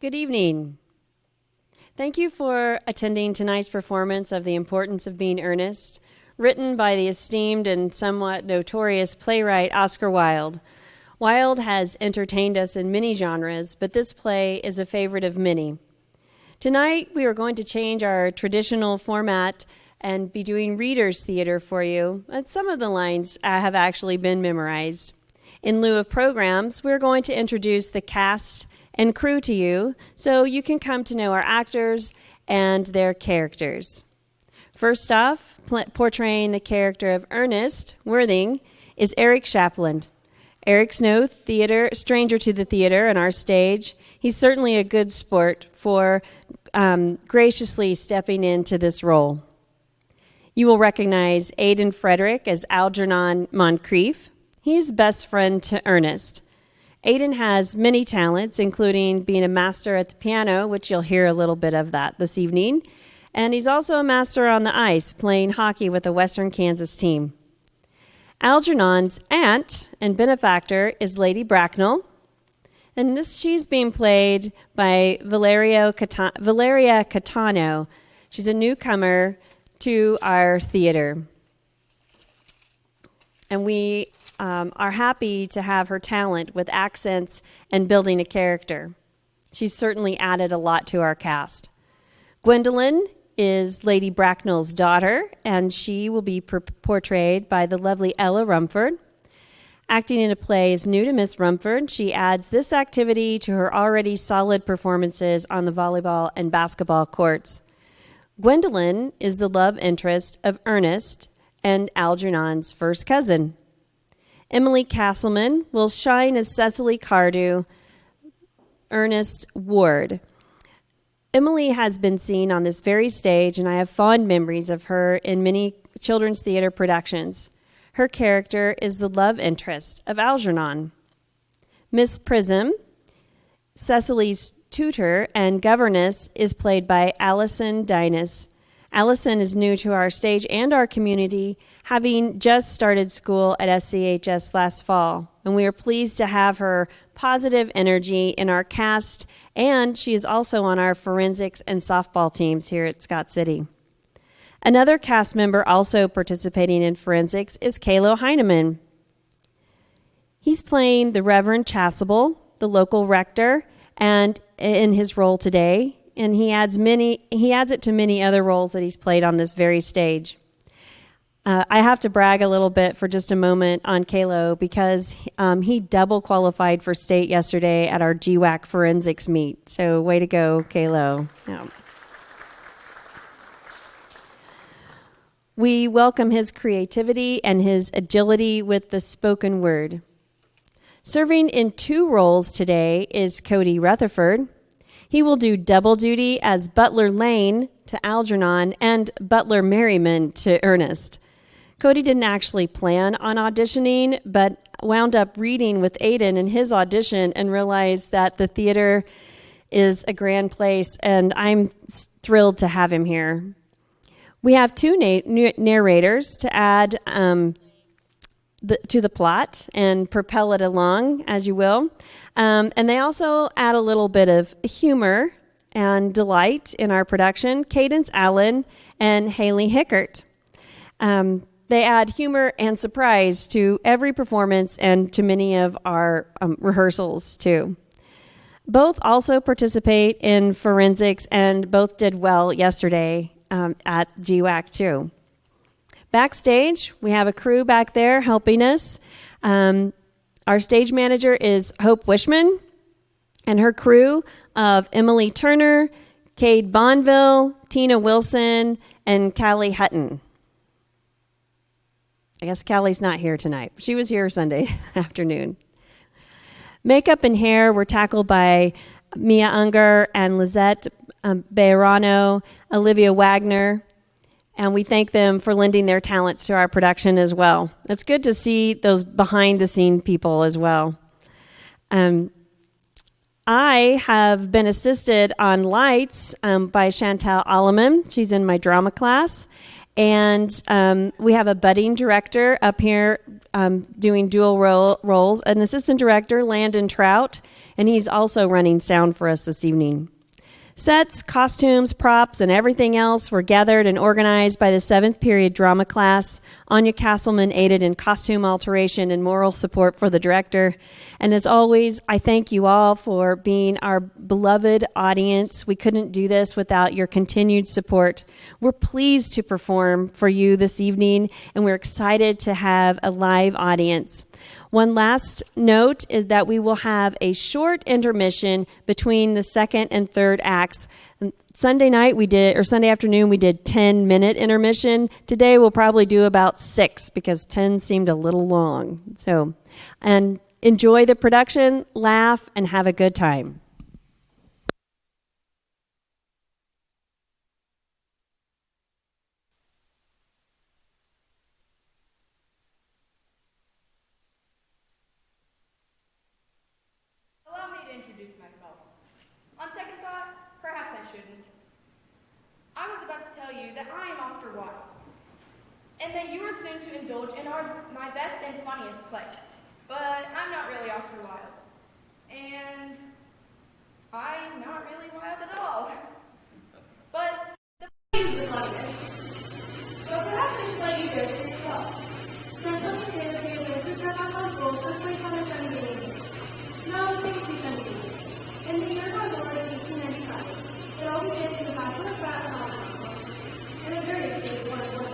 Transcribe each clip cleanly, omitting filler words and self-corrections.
Good evening. Thank you for attending tonight's performance of The Importance of Being Earnest, written by the esteemed and somewhat notorious playwright Oscar Wilde. Wilde has entertained us in many genres, but this play is a favorite of many. Tonight, we are going to change our traditional format and be doing readers' theater for you. And some of the lines have actually been memorized. In lieu of programs, we're going to introduce the cast and crew to you so you can come to know our actors and their characters. First off, portraying the character of Ernest Worthing is Eric Shapland. Eric's no stranger to the theater and our stage. He's certainly a good sport for graciously stepping into this role. You will recognize Aidan Frederick as Algernon Moncrief. He's best friend to Ernest. Aidan has many talents, including being a master at the piano, which you'll hear a little bit of that this evening. And he's also a master on the ice, playing hockey with the Western Kansas team. Algernon's aunt and benefactor is Lady Bracknell, and she's being played by Valeria Catano. She's a newcomer to our theater. And we are happy to have her talent with accents and building a character. She's certainly added a lot to our cast. Gwendolyn is Lady Bracknell's daughter, and she will be portrayed by the lovely Ella Rumford. Acting in a play is new to Miss Rumford. She adds this activity to her already solid performances on the volleyball and basketball courts. Gwendolyn is the love interest of Ernest and Algernon's first cousin. Emily Castleman will shine as Cecily Cardew, Ernest's ward. Emily has been seen on this very stage, and I have fond memories of her in many children's theater productions. Her character is the love interest of Algernon. Miss Prism, Cecily's tutor and governess, is played by Allison Dynas. Allison is new to our stage and our community, having just started school at SCHS last fall. And we are pleased to have her positive energy in our cast, and she is also on our forensics and softball teams here at Scott City. Another cast member also participating in forensics is Kalo Heineman. He's playing the Reverend Chasuble, the local rector, and in his role today, and he adds it to many other roles that he's played on this very stage. I have to brag a little bit for just a moment on Kalo because he double qualified for state yesterday at our GWAC forensics meet. So way to go, Kalo. Yeah. We welcome his creativity and his agility with the spoken word. Serving in two roles today is Cody Rutherford. He will do double duty as Butler Lane to Algernon and Butler Merriman to Ernest. Cody didn't actually plan on auditioning, but wound up reading with Aidan in his audition and realized that the theater is a grand place, and I'm thrilled to have him here. We have two narrators to add to the plot and propel it along, as you will. And they also add a little bit of humor and delight in our production. Cadence Allen and Haley Hickert. They add humor and surprise to every performance and to many of our rehearsals, too. Both also participate in forensics, and both did well yesterday at GWAC, too. Backstage, we have a crew back there helping us. Our stage manager is Hope Wishman, and her crew of Emily Turner, Cade Bonville, Tina Wilson, and Callie Hutton. I guess Callie's not here tonight. She was here Sunday afternoon. Makeup and hair were tackled by Mia Unger and Lizette Beirano, Olivia Wagner, and we thank them for lending their talents to our production as well. It's good to see those behind-the-scene people as well. I have been assisted on lights by Chantal Alleman. She's in my drama class. And we have a budding director up here doing dual roles, an assistant director, Landon Trout, and he's also running sound for us this evening. Sets, costumes, props, and everything else were gathered and organized by the 7th period drama class. Anya Castleman aided in costume alteration and moral support for the director. And as always, I thank you all for being our beloved audience. We couldn't do this without your continued support. We're pleased to perform for you this evening, and we're excited to have a live audience. One last note is that we will have a short intermission between the second and third acts. Sunday afternoon we did 10-minute intermission. Today we'll probably do about 6 because 10 seemed a little long. And enjoy the production, laugh, and have a good time. That I am Oscar Wilde, and that you are soon to indulge in my best and funniest play. But I'm not really Oscar Wilde, and I'm not really wild at all. But the play is the funniest. But perhaps I should let you judge for yourself. Just like the Santa Fe Winter Turnout on Gold took place on a Sunday evening. No, take it to Sunday evening. In the year of our Lord 1895, it all began in the Battle of Frat Hall. And a very exclusive one it was.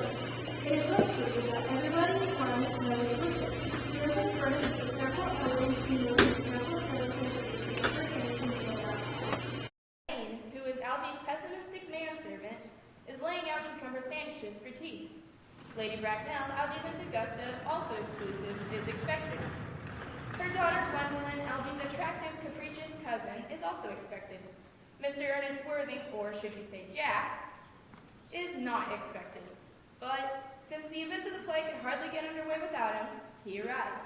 It is so exclusive that everybody in the town knows exclusive. Yours at first, with careful elegance and moving careful carelessness of the super cage and the Lane, who is Algy's pessimistic manservant, is laying out cucumber sandwiches for tea. Lady Bracknell, Algy's Aunt Augusta, also exclusive, is expected. Her daughter Gwendolyn, Algy's attractive, capricious cousin, is also expected. Mr. Ernest Worthing, or should you say Jack, is not expected. But since the events of the play can hardly get underway without him, he arrives.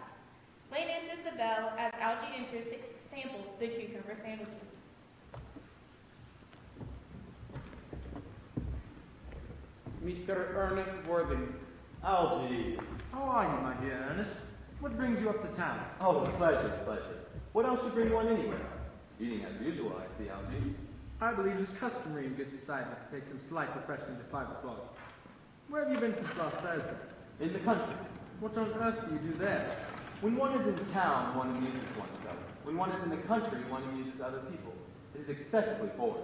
Lane answers the bell as Algy enters to sample the cucumber sandwiches. Mr. Ernest Worthing. Algy. How are you, my dear Ernest? What brings you up to town? Oh, pleasure. What else should bring one anywhere? Eating as usual, I see, Algy. I believe it's customary in good society to take some slight refreshment at 5 o'clock. Where have you been since last Thursday? In the country. What on earth do you do there? When one is in town, one amuses oneself. When one is in the country, one amuses other people. It is excessively boring.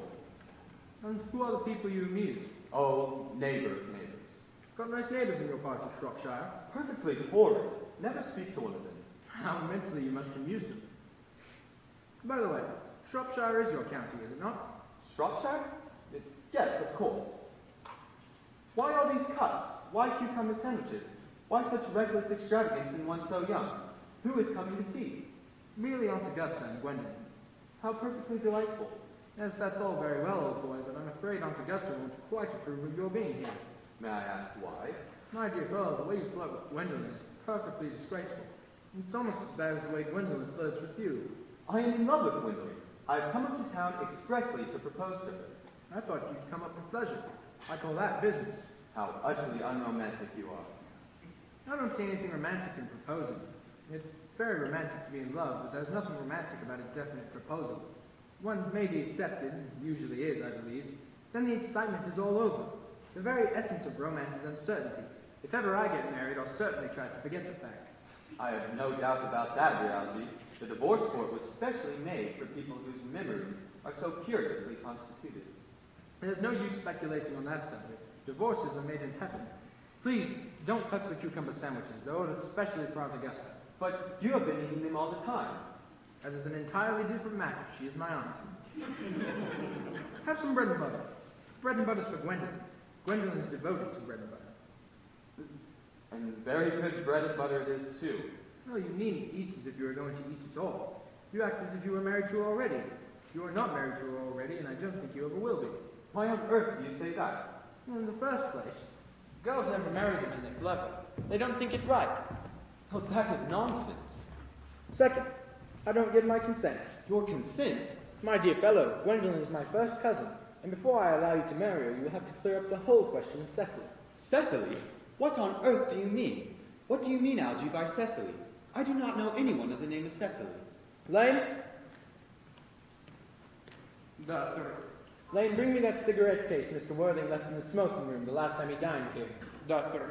And who are the people you amuse? Oh, neighbors. Got nice neighbors in your part of Shropshire? Perfectly horrid. Never speak to one of them. How immensely you must amuse them. By the way, Shropshire is your county, is it not? Shropshire? Yes, of course. Why all these cups? Why cucumber sandwiches? Why such reckless extravagance in one so young? Who is coming to tea? Merely Aunt Augusta and Gwendolyn. How perfectly delightful. Yes, that's all very well, old boy, but I'm afraid Aunt Augusta won't quite approve of your being here. May I ask why? My dear fellow, the way you flirt with Gwendolyn is perfectly disgraceful. It's almost as bad as the way Gwendolyn flirts with you. I am in love with Gwendolyn. I've come up to town expressly to propose to her. I thought you'd come up with pleasure. I call that business. How utterly unromantic you are. I don't see anything romantic in proposing. It's very romantic to be in love, but there's nothing romantic about a definite proposal. One may be accepted, usually is, I believe. Then the excitement is all over. The very essence of romance is uncertainty. If ever I get married, I'll certainly try to forget the fact. I have no doubt about that, dear Algy. The divorce court was specially made for people whose memories are so curiously constituted. There's no use speculating on that subject. Divorces are made in heaven. Please, don't touch the cucumber sandwiches. They're ordered especially for Aunt Augusta. But you have been eating them all the time. That is an entirely different matter. She is my aunt. Have some bread and butter. Bread and butter's for Gwendolyn. Gwendolyn is devoted to bread and butter. And very good bread and butter it is, too. No, you needn't eat as if you were going to eat at all. You act as if you were married to her already. You are not married to her already, and I don't think you ever will be. Why on earth do you say that? Well, in the first place, girls never marry the men they flirt. They don't think it right. Oh, that is nonsense. second, I don't give my consent. Your consent? My dear fellow, Gwendolyn is my first cousin, and before I allow you to marry her, you will have to clear up the whole question of Cecily. Cecily? What on earth do you mean? What do you mean, Algy, by Cecily? I do not know anyone of the name of Cecily. Lane? Da, sir. Lane, bring me that cigarette case Mr. Worthing left in the smoking room the last time he dined here. Da, sir.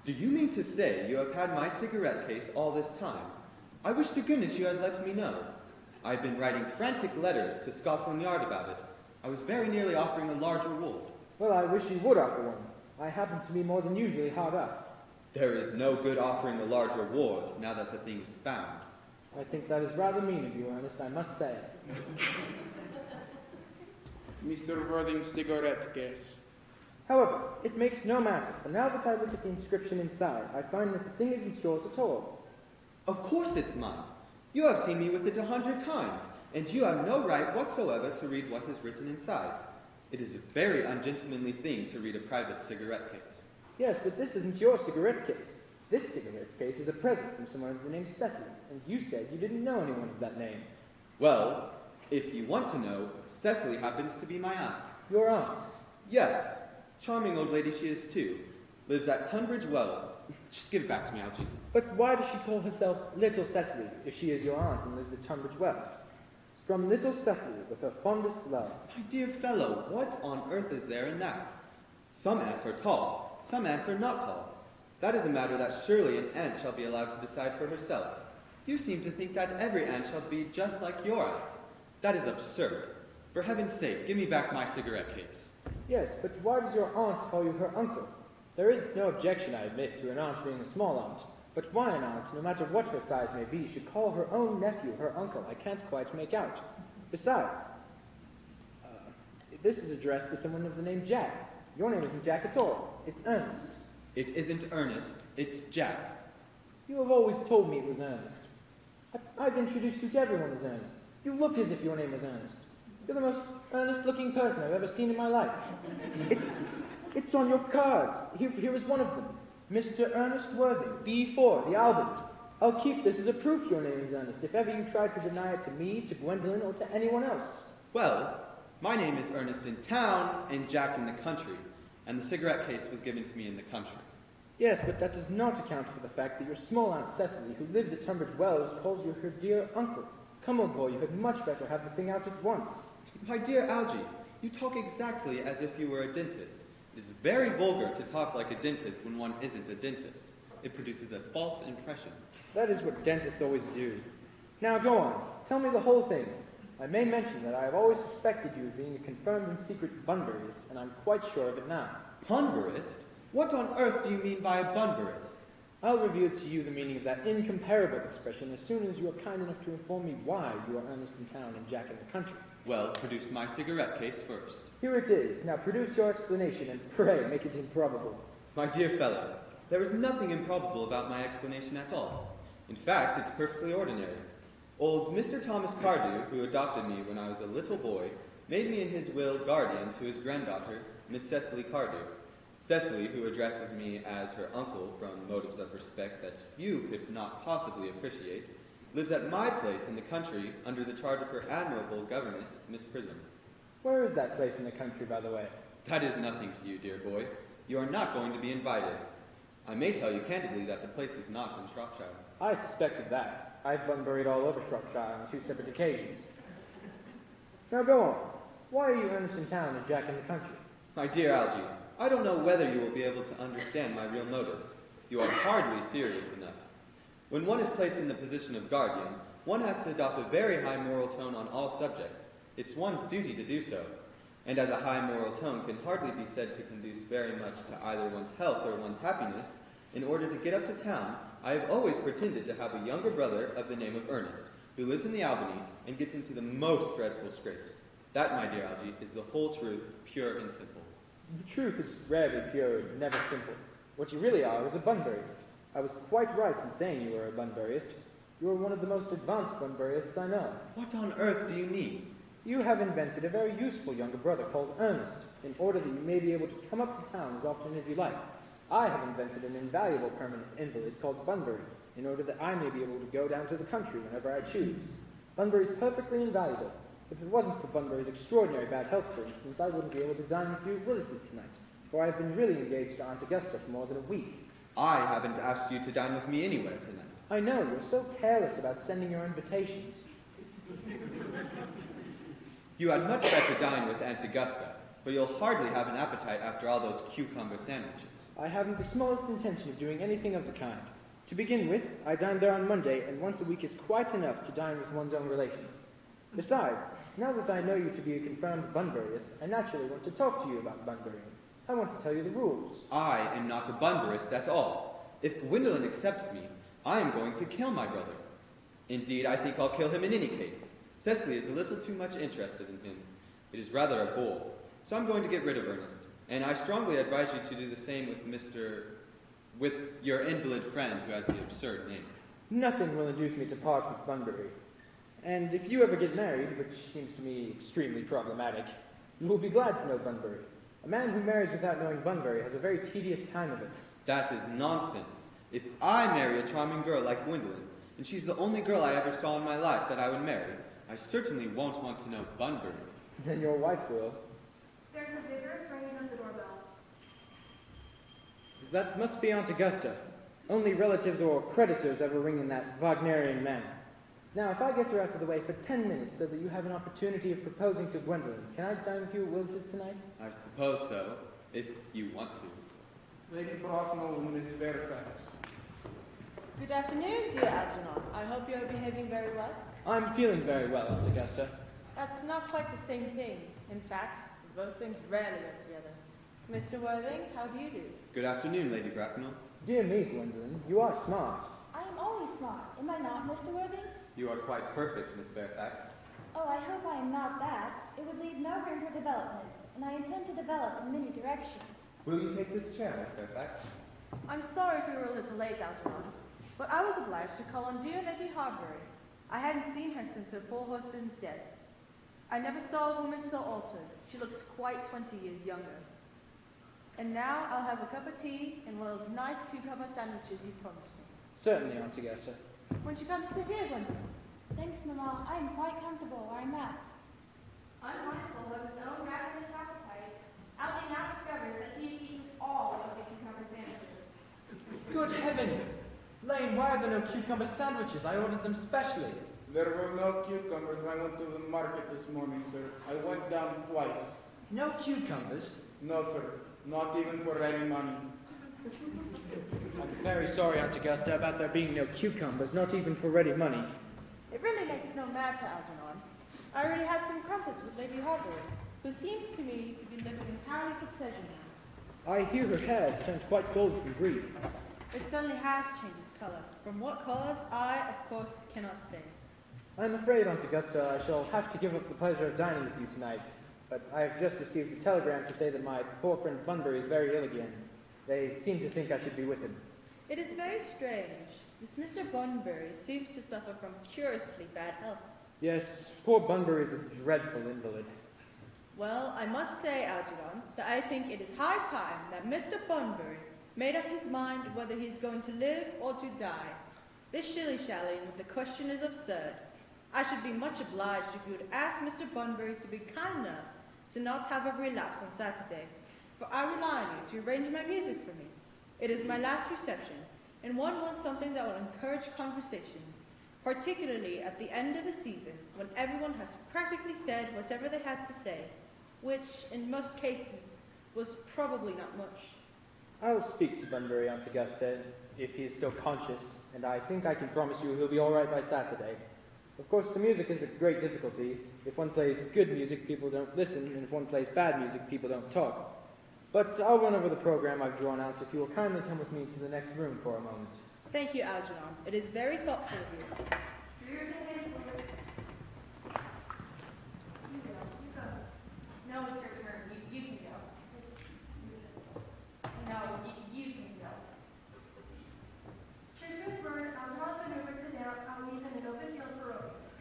Do you mean to say you have had my cigarette case all this time? I wish to goodness you had let me know. I've been writing frantic letters to Scotland Yard about it. I was very nearly offering a large reward. Well, I wish you would offer one. I happen to be more than usually hard up. There is no good offering a large reward now that the thing is found. I think that is rather mean of you, Ernest, I must say. Mr. Worthing's cigarette case. However, it makes no matter, for now that I look at the inscription inside, I find that the thing isn't yours at all. Of course it's mine. You have seen me with it 100 times, and you have no right whatsoever to read what is written inside. It is a very ungentlemanly thing to read a private cigarette case. Yes, but this isn't your cigarette case. This cigarette case is a present from someone of the name Cecily, and you said you didn't know anyone of that name. Well, if you want to know, Cecily happens to be my aunt. Your aunt? Yes, charming old lady she is too. Lives at Tunbridge Wells. Just give it back to me, Algy. But why does she call herself Little Cecily if she is your aunt and lives at Tunbridge Wells? From Little Cecily with her fondest love. My dear fellow, what on earth is there in that? Some aunts are tall, some aunts are not tall. That is a matter that surely an aunt shall be allowed to decide for herself. You seem to think that every aunt shall be just like your aunt. That is absurd. For heaven's sake, give me back my cigarette case. Yes, but why does your aunt call you her uncle? There is no objection, I admit, to an aunt being a small aunt. But why an aunt, no matter what her size may be, should call her own nephew her uncle, I can't quite make out. Besides, this is addressed to someone of the name Jack. Your name isn't Jack at all. It's Ernest. It isn't Ernest, it's Jack. You have always told me it was Ernest. I've introduced you to everyone as Ernest. You look as if your name was Ernest. You're the most earnest-looking person I've ever seen in my life. It's on your cards. Here is one of them. Mr. Ernest Worthing, B4, the Albert. I'll keep this as a proof your name is Ernest, if ever you try to deny it to me, to Gwendolen, or to anyone else. Well, my name is Ernest in town and Jack in the country, and the cigarette case was given to me in the country. Yes, but that does not account for the fact that your small Aunt Cecily, who lives at Tunbridge Wells, calls you her dear uncle. Come, old boy, you had much better have the thing out at once. My dear Algy, you talk exactly as if you were a dentist. It is very vulgar to talk like a dentist when one isn't a dentist. It produces a false impression. That is what dentists always do. Now go on, tell me the whole thing. I may mention that I have always suspected you of being a confirmed and secret Bunburyist, and I'm quite sure of it now. Bunburyist? What on earth do you mean by a Bunburyist? I'll reveal to you the meaning of that incomparable expression as soon as you are kind enough to inform me why you are Ernest in town and Jack in the country. Well, produce my cigarette case first. Here it is. Now produce your explanation, and pray make it improbable. My dear fellow, there is nothing improbable about my explanation at all. In fact, it's perfectly ordinary. Old Mr. Thomas Cardew, who adopted me when I was a little boy, made me in his will guardian to his granddaughter, Miss Cecily Cardew. Cecily, who addresses me as her uncle from motives of respect that you could not possibly appreciate, lives at my place in the country under the charge of her admirable governess, Miss Prism. Where is that place in the country, by the way? That is nothing to you, dear boy. You are not going to be invited. I may tell you candidly that the place is not in Shropshire. I suspected that. I've Bunburied all over Shropshire on 2 separate occasions. Now go on. Why are you Ernest in town and Jack in the country? My dear Algy, I don't know whether you will be able to understand my real motives. You are hardly serious enough. When one is placed in the position of guardian, one has to adopt a very high moral tone on all subjects. It's one's duty to do so. And as a high moral tone can hardly be said to conduce very much to either one's health or one's happiness, in order to get up to town, I have always pretended to have a younger brother of the name of Ernest, who lives in the Albany and gets into the most dreadful scrapes. That, my dear Algy, is the whole truth, pure and simple. The truth is rarely pure and never simple. What you really are is a Bunburyist. I was quite right in saying you were a Bunburyist. You are one of the most advanced Bunburyists I know. What on earth do you mean? You have invented a very useful younger brother called Ernest, in order that you may be able to come up to town as often as you like. I have invented an invaluable permanent invalid called Bunbury, in order that I may be able to go down to the country whenever I choose. Bunbury's perfectly invaluable. If it wasn't for Bunbury's extraordinary bad health, for instance, I wouldn't be able to dine with you at Willis's tonight. for I have been really engaged to Aunt Augusta for more than a week. I haven't asked you to dine with me anywhere tonight. I know, you're so careless about sending your invitations. You had much better dine with Aunt Augusta, for you'll hardly have an appetite after all those cucumber sandwiches. I haven't the smallest intention of doing anything of the kind. To begin with, I dine there on Monday, and once a week is quite enough to dine with one's own relations. Besides, now that I know you to be a confirmed Bunburyist, I naturally want to talk to you about Bunburying. I want to tell you the rules. I am not a Bunburyist at all. If Gwendolen accepts me, I am going to kill my brother. Indeed, I think I'll kill him in any case. Cecily is a little too much interested in him. It is rather a bore. So I'm going to get rid of Ernest. And I strongly advise you to do the same with your invalid friend who has the absurd name. Nothing will induce me to part with Bunbury. And if you ever get married, which seems to me extremely problematic, you will be glad to know Bunbury. A man who marries without knowing Bunbury has a very tedious time of it. That is nonsense. If I marry a charming girl like Gwendolen, and she's the only girl I ever saw in my life that I would marry, I certainly won't want to know Bunbury. Then your wife will. There's a vigorous ringing of the doorbell. That must be Aunt Augusta. Only relatives or creditors ever ring in that Wagnerian manner. Now, if I get her out of the way for 10 minutes so that you have an opportunity of proposing to Gwendolen, can I dine with you at Willis's tonight? I suppose so, if you want to. Lady Bracknell and Miss Fairfax. Good afternoon, dear Algernon. I hope you are behaving very well. I'm feeling very well, Aunt Augusta. That's not quite the same thing. In fact, those things rarely go together. Mr. Worthing, how do you do? Good afternoon, Lady Bracknell. Dear me, Gwendolen, you are smart. I am always smart, am I not, Mr. Worthing? You are quite perfect, Miss Fairfax. Oh, I hope I am not that. It would leave no room for developments, and I intend to develop in many directions. Will you take this chair, Miss Fairfax? I'm sorry if we were a little late, Algernon, but I was obliged to call on dear Letty Harbury. I hadn't seen her since her poor husband's death. I never saw a woman so altered. She looks quite 20 years younger. And now I'll have a cup of tea and one of those nice cucumber sandwiches you promised me. Certainly, Aunt Augusta. Won't you come and sit here, Gwendolen? Thanks, Mamma. I am quite comfortable where I'm at. Unmindful of his own ravenous appetite, Aldi now discovers that he has eaten all of the cucumber sandwiches. Good heavens! Lane, why are there no cucumber sandwiches? I ordered them specially. There were no cucumbers. I went to the market this morning, sir. I went down twice. No cucumbers? No, sir. Not even for ready money. I'm very sorry, Aunt Augusta, about there being no cucumbers, not even for ready money. It really makes no matter, Algernon. I already had some crumpets with Lady Harbury, who seems to me to be living entirely for pleasure now. I hear her hair has turned quite gold from grief. It suddenly has changed its color. From what cause, I, of course, cannot say. I'm afraid, Aunt Augusta, I shall have to give up the pleasure of dining with you tonight, but I have just received a telegram to say that my poor friend Bunbury is very ill again. They seem to think I should be with him. It is very strange. This Mr. Bunbury seems to suffer from curiously bad health. Yes, poor Bunbury is a dreadful invalid. Well, I must say, Algernon, that I think it is high time that Mr. Bunbury made up his mind whether he is going to live or to die. This shilly-shallying with the question is absurd. I should be much obliged if you would ask Mr. Bunbury to be kind enough to not have a relapse on Saturday, for I rely on you to arrange my music for me. It is my last reception, and one wants something that will encourage conversation, particularly at the end of the season, when everyone has practically said whatever they had to say, which, in most cases, was probably not much. I'll speak to Bunbury, Aunt Augusta, if he is still conscious, and I think I can promise you he'll be all right by Saturday. Of course, the music is a great difficulty. If one plays good music, people don't listen, and if one plays bad music, people don't talk. But I'll run over the program I've drawn out if you will kindly come with me to the next room for a moment. Thank you, Algernon. It is very thoughtful of you. Rear to his lord. You go. You go. No, it's your turn. You can go. No, you can go. Children's word, Algernon and Hubert sit down and leave in an open field for rodents.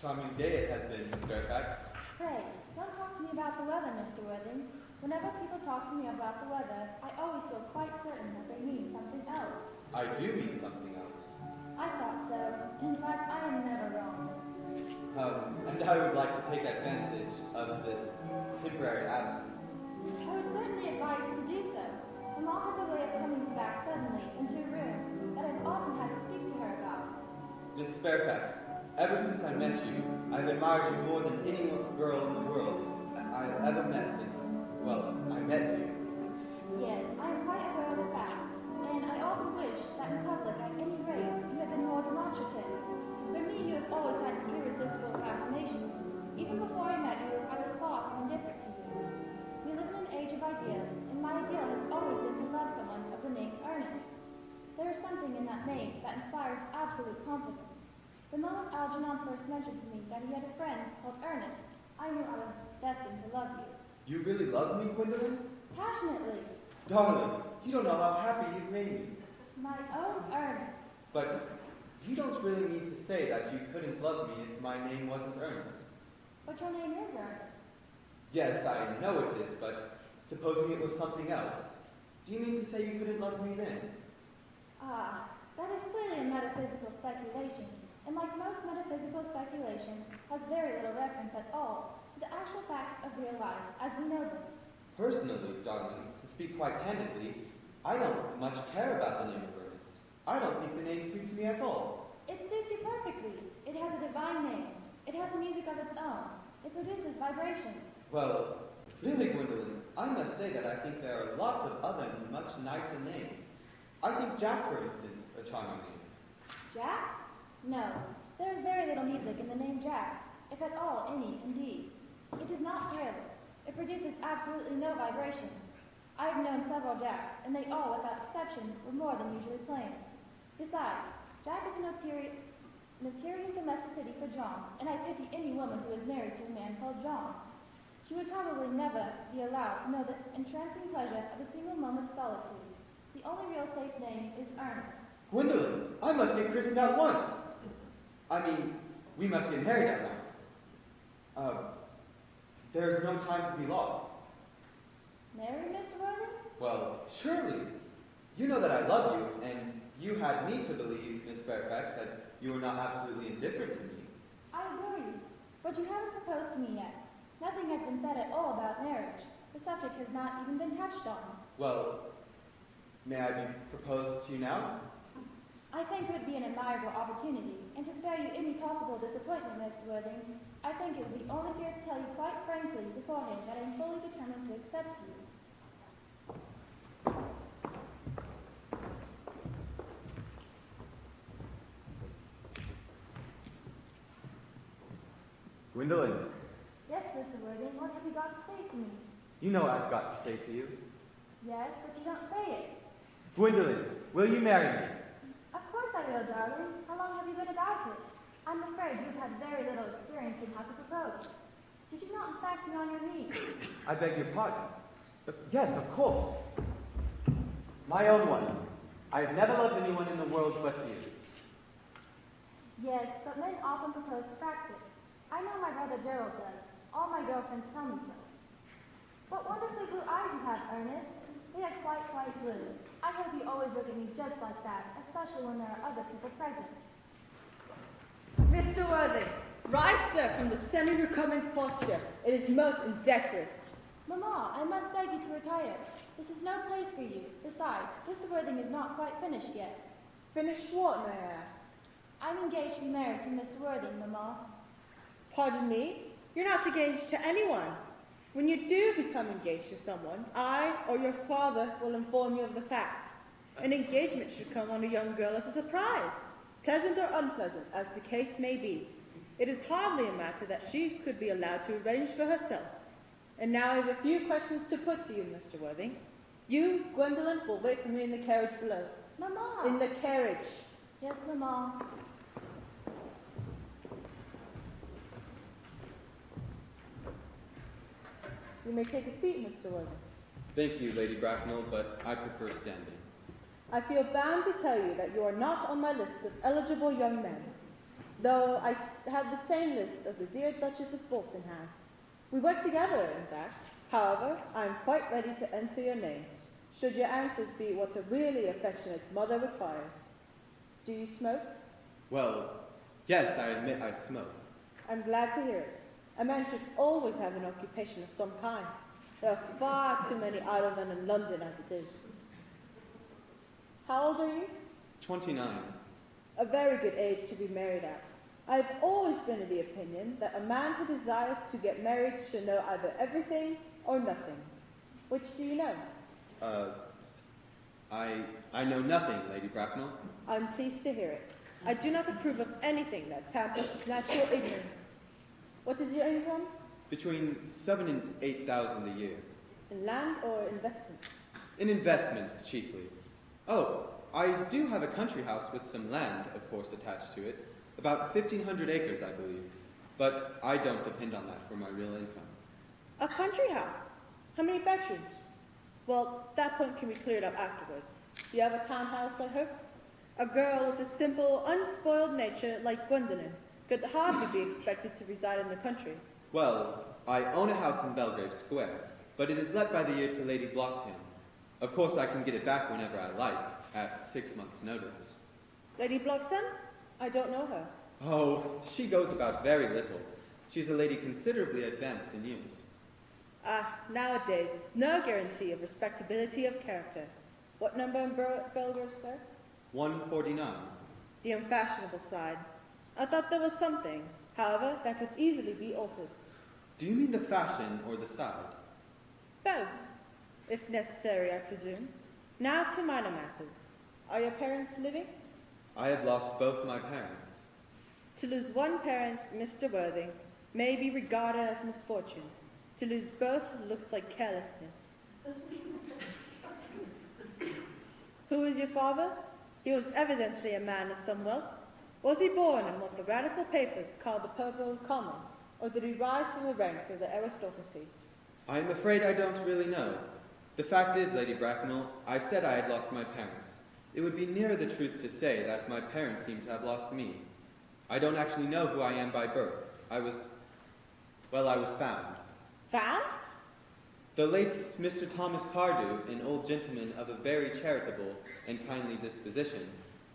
Charming day it has been, Miss Fairfax. Pray, don't talk to me about the weather, Mr. Worthing. Whenever people talk to me about the weather, I always feel quite certain that they mean something else. I do mean something else. I thought so. In fact, I am never wrong. And I would like to take advantage of this temporary absence. I would certainly advise you to Mamma has a way of coming back suddenly into a room that I've often had to speak to her about. Mrs. Fairfax, ever since I met you, I've admired you more than any girl in the world I have ever met since, well, I met you. Yes, I am quite aware of the fact, and I often wish that in public, at any rate, you had been more demonstrative. For me, you have always had an irresistible fascination. Even before I met you, I was far from indifferent to you. We live in an age of ideals, and my ideal has always been to love someone of the name Ernest. There is something in that name that inspires absolute confidence. The moment Algernon first mentioned to me that he had a friend called Ernest, I knew I was destined to love you. You really love me, Gwendolyn? Passionately. Darling, you don't know how happy you've made me. My own Ernest. But you don't really mean to say that you couldn't love me if my name wasn't Ernest. But your name is Ernest. Yes, I know it is, but supposing it was something else, do you mean to say you couldn't love me then? Ah, that is clearly a metaphysical speculation, and like most metaphysical speculations, has very little reference at all to the actual facts of real life as we know them. Personally, darling, to speak quite candidly, I don't much care about the name of Ernest. I don't think the name suits me at all. It suits you perfectly. It has a divine name. It has a music of its own. It produces vibrations. Well, really, Gwendolyn, I must say that I think there are lots of other much nicer names. I think Jack, for instance, a charming name. Jack? No. There is very little music in the name Jack, if at all any, indeed. It is not thrilling. It produces absolutely no vibrations. I have known several Jacks, and they all, without exception, were more than usually plain. Besides, Jack is a notorious domesticity for John, and I pity any woman who is married to a man called John. She would probably never be allowed to know the entrancing pleasure of a single moment's solitude. The only real safe name is Ernest. Gwendolyn, I must get christened at once. I mean, we must get married at once. There's no time to be lost. Marry, Mr. Worthing? Well, surely. You know that I love you, and you had me to believe, Miss Fairfax, that you were not absolutely indifferent to me. I adore you, but you haven't proposed to me yet. Nothing has been said at all about marriage. The subject has not even been touched on. Well, may I be proposed to you now? I think it would be an admirable opportunity, and to spare you any possible disappointment, Mr. Worthing, I think it would be only fair to tell you quite frankly beforehand that I am fully determined to accept you. Gwendolyn, Yes, Mr. Worthing, what have you got to say to me? you know what I've got to say to you. Yes, but you don't say it. Gwendolyn, will you marry me? Of course I will, darling. How long have you been about it? I'm afraid you've had very little experience in how to propose. Did you not in fact be on your knees? I beg your pardon. Yes, of course. My own one. I have never loved anyone in the world but you. Yes, but men often propose for practice. I know my brother Gerald does. All my girlfriends tell me so. What wonderfully blue eyes you have, Ernest. They are quite blue. I hope you always look at me just like that, especially when there are other people present. Mr. Worthing, rise, sir, from the semi-recumbent posture. It is most indecorous. Mamma, I must beg you to retire. This is no place for you. Besides, Mr. Worthing is not quite finished yet. Finished what, may I ask? I'm engaged to be married to Mr. Worthing, Mamma. Pardon me? You're not engaged to anyone. When you do become engaged to someone, I or your father will inform you of the fact. An engagement should come on a young girl as a surprise, pleasant or unpleasant, as the case may be. It is hardly a matter that she could be allowed to arrange for herself. And now I have a few questions to put to you, Mr. Worthing. You, Gwendolyn, will wait for me in the carriage below. Mamma! In the carriage. Yes, Mamma. You may take a seat, Mr. Worthing. Thank you, Lady Bracknell, but I prefer standing. I feel bound to tell you that you are not on my list of eligible young men, though I have the same list as the dear Duchess of Bolton has. We work together, in fact. However, I am quite ready to enter your name, should your answers be what a really affectionate mother requires. Do you smoke? Well, yes, I admit I smoke. I'm glad to hear it. A man should always have an occupation of some kind. There are far too many idle men in London as it is. How old are you? 29. A very good age to be married at. I've always been of the opinion that a man who desires to get married should know either everything or nothing. Which do you know? I know nothing, Lady Bracknell. I'm pleased to hear it. I do not approve of anything that tampers with natural ignorance. What is your income? Between 7,000 and 8,000 a year. In land or investments? In investments, chiefly. Oh, I do have a country house with some land, of course, attached to it. About 1,500 acres, I believe. But I don't depend on that for my real income. A country house? How many bedrooms? Well, that point can be cleared up afterwards. You have a townhouse, I hope? A girl with a simple, unspoiled nature like Gwendolen could hardly be expected to reside in the country. Well, I own a house in Belgrave Square, but it is let by the year to Lady Bloxham. Of course, I can get it back whenever I like, at 6 months' notice. Lady Bloxham? I don't know her. Oh, she goes about very little. She's a lady considerably advanced in years. Nowadays, it's no guarantee of respectability of character. What number in Belgrave Square? 149. The unfashionable side. I thought there was something, however, that could easily be altered. Do you mean the fashion or the side? Both, if necessary, I presume. Now to minor matters. Are your parents living? I have lost both my parents. To lose one parent, Mr. Worthing, may be regarded as misfortune. To lose both looks like carelessness. Who is your father? He was evidently a man of some wealth. Was he born in what the radical papers call the purple commerce, or did he rise from the ranks of the aristocracy? I am afraid I don't really know. The fact is, Lady Bracknell, I said I had lost my parents. It would be nearer the truth to say that my parents seem to have lost me. I don't actually know who I am by birth. I was found. Found? The late Mr. Thomas Cardew, an old gentleman of a very charitable and kindly disposition,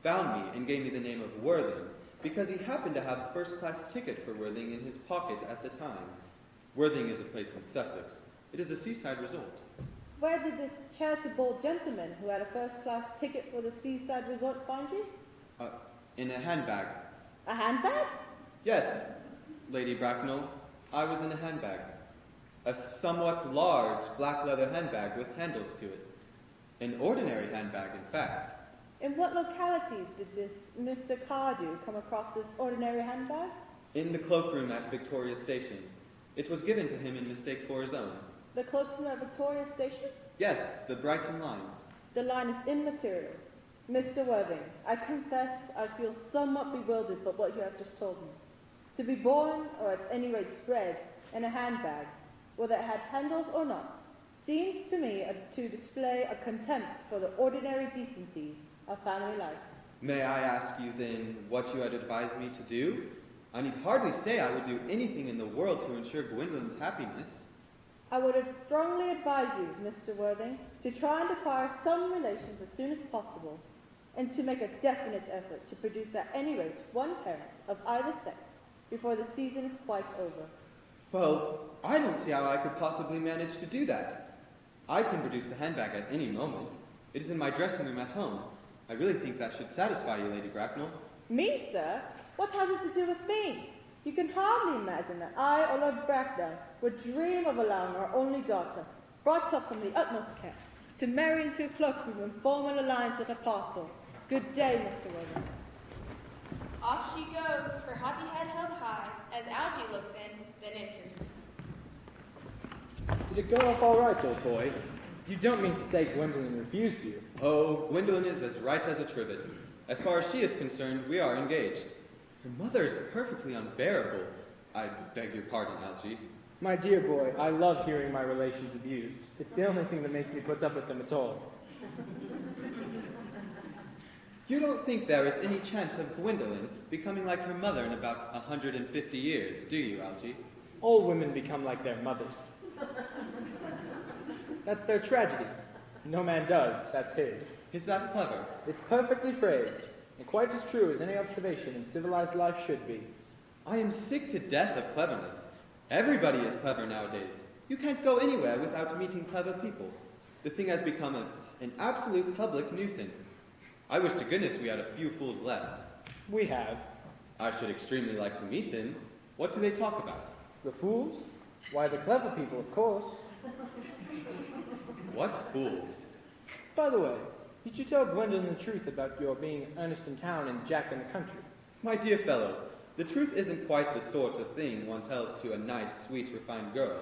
found me and gave me the name of Worthing because he happened to have a first-class ticket for Worthing in his pocket at the time. Worthing is a place in Sussex. It is a seaside resort. Where did this charitable gentleman who had a first-class ticket for the seaside resort find you? In a handbag. A handbag? Yes, Lady Bracknell, I was in a handbag. A somewhat large black leather handbag with handles to it. An ordinary handbag, in fact. In what locality did this Mr. Cardew come across this ordinary handbag? In the cloakroom at Victoria Station. It was given to him in mistake for his own. The cloakroom at Victoria Station? Yes, the Brighton line. The line is immaterial. Mr. Worthing, I confess I feel somewhat bewildered by what you have just told me. To be born, or at any rate bred, in a handbag, whether it had handles or not, seems to me to display a contempt for the ordinary decencies of family life. May I ask you then what you had advised me to do? I need hardly say I would do anything in the world to ensure Gwendolyn's happiness. I would strongly advise you, Mr. Worthing, to try and acquire some relations as soon as possible, and to make a definite effort to produce at any rate one parent of either sex before the season is quite over. Well, I don't see how I could possibly manage to do that. I can produce the handbag at any moment. It is in my dressing room at home. I really think that should satisfy you, Lady Bracknell. Me, sir? What has it to do with me? You can hardly imagine that I or Lord Bracknell would dream of allowing our only daughter, brought up from the utmost care, to marry into a cloakroom and form an alliance with a parcel. Good day, Mr. Worthing. Off she goes, her haughty head held high, as Algy looks in, then enters. Did it go off all right, old boy? You don't mean to say Gwendolen refused you? Oh, Gwendolen is as right as a trivet. As far as she is concerned, we are engaged. Her mother is perfectly unbearable. I beg your pardon, Algy. My dear boy, I love hearing my relations abused. It's the only thing that makes me put up with them at all. You don't think there is any chance of Gwendolen becoming like her mother in about 150 years, do you, Algy? All women become like their mothers. That's their tragedy. No man does, that's his. Is that clever? It's perfectly phrased, and quite as true as any observation in civilized life should be. I am sick to death of cleverness. Everybody is clever nowadays. You can't go anywhere without meeting clever people. The thing has become an absolute public nuisance. I wish to goodness we had a few fools left. We have. I should extremely like to meet them. What do they talk about? The fools? Why, the clever people, of course. What fools? By the way, did you tell Gwendolyn the truth about your being Ernest in town and Jack in the country? My dear fellow, the truth isn't quite the sort of thing one tells to a nice, sweet, refined girl.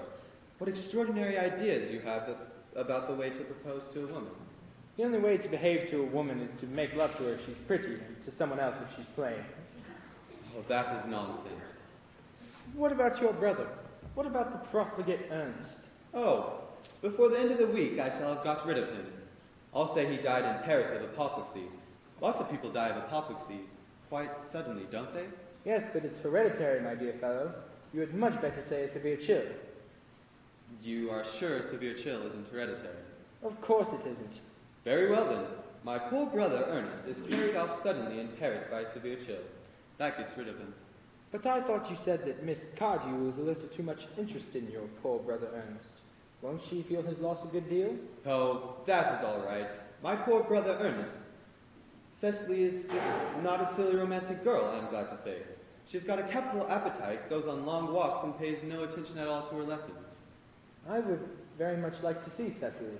What extraordinary ideas you have about the way to propose to a woman. The only way to behave to a woman is to make love to her if she's pretty, and to someone else if she's plain. Oh, that is nonsense. What about your brother? What about the profligate Ernest? Oh, before the end of the week I shall have got rid of him. I'll say he died in Paris of apoplexy. Lots of people die of apoplexy quite suddenly, don't they? Yes, but it's hereditary, my dear fellow. You had much better say a severe chill. You are sure a severe chill isn't hereditary? Of course it isn't. Very well then. My poor brother Ernest is carried off suddenly in Paris by a severe chill. That gets rid of him. But I thought you said that Miss Cardew was a little too much interested in your poor brother Ernest. Won't she feel his loss a good deal? Oh, that is all right. My poor brother Ernest. Cecily is just not a silly romantic girl, I am glad to say. She's got a capital appetite, goes on long walks, and pays no attention at all to her lessons. I would very much like to see Cecily.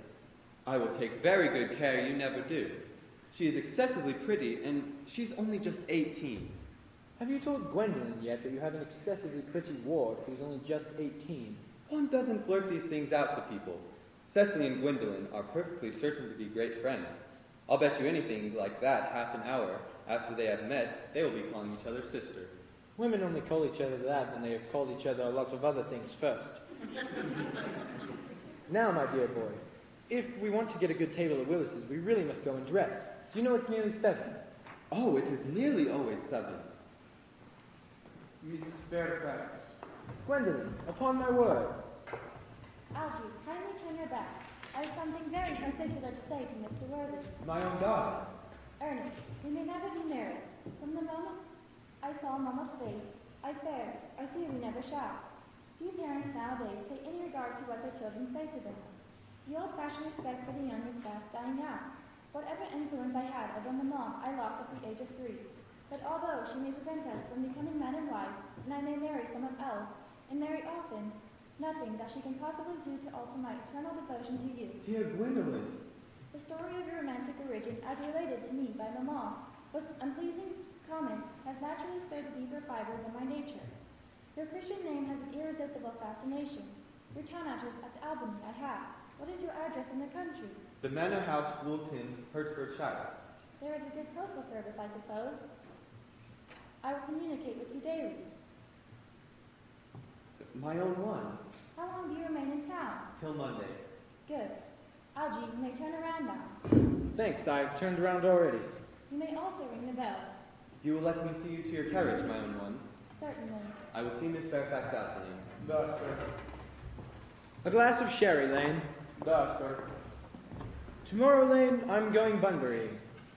I will take very good care you never do. She is excessively pretty, and she's only just 18. Have you told Gwendolyn yet that you have an excessively pretty ward who's only just 18? One doesn't blurt these things out to people. Cecily and Gwendolyn are perfectly certain to be great friends. I'll bet you anything like that half an hour after they have met, they will be calling each other sister. Women only call each other that when they have called each other a lot of other things first. Now, my dear boy, if we want to get a good table at Willis's, we really must go and dress. Do you know it's nearly 7? Oh, it is nearly always 7. Mrs. Fairfax. Gwendolyn, upon my word. Algy, kindly turn your back. I have something very particular to say to Mr. Worthing. My own daughter. Ernest, we may never be married. From the moment I saw Mamma's face, I fear we never shall. Few parents nowadays pay any regard to what their children say to them. The old-fashioned respect for the young is fast dying out. Whatever influence I had over Mamma, I lost at the age of 3. But although she may prevent us from becoming man and wife, and I may marry someone else, and marry often, nothing that she can possibly do to alter my eternal devotion to you. Dear Gwendolyn. The story of your romantic origin, as related to me by Mamma, with unpleasing comments, has naturally stirred the deeper fibers of my nature. Your Christian name has an irresistible fascination. Your town address at Albany I have. What is your address in the country? The Manor House, Woolton, Hertfordshire. There is a good postal service, I suppose. I will communicate with you daily. My own one. How long do you remain in town? Till Monday. Good. Algy, you may turn around now. Thanks, I've turned around already. You may also ring the bell. You will let me see you to your carriage, my own one. Certainly. I will see Miss Fairfax out for you. Da, sir. A glass of sherry, Lane. Da, sir. Tomorrow, Lane, I'm going Bunbury.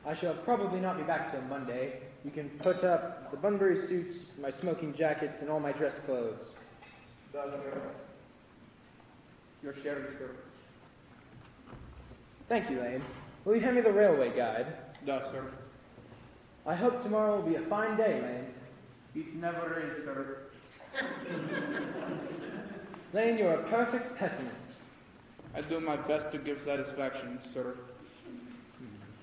I shall probably not be back till Monday. You can put up the Bunbury suits, my smoking jackets, and all my dress clothes. Da, sir. Your sherry, sir. Thank you, Lane. Will you hand me the railway guide? Da, sir. I hope tomorrow will be a fine day, Lane. It never is, sir. Lane, you're a perfect pessimist. I do my best to give satisfaction, sir.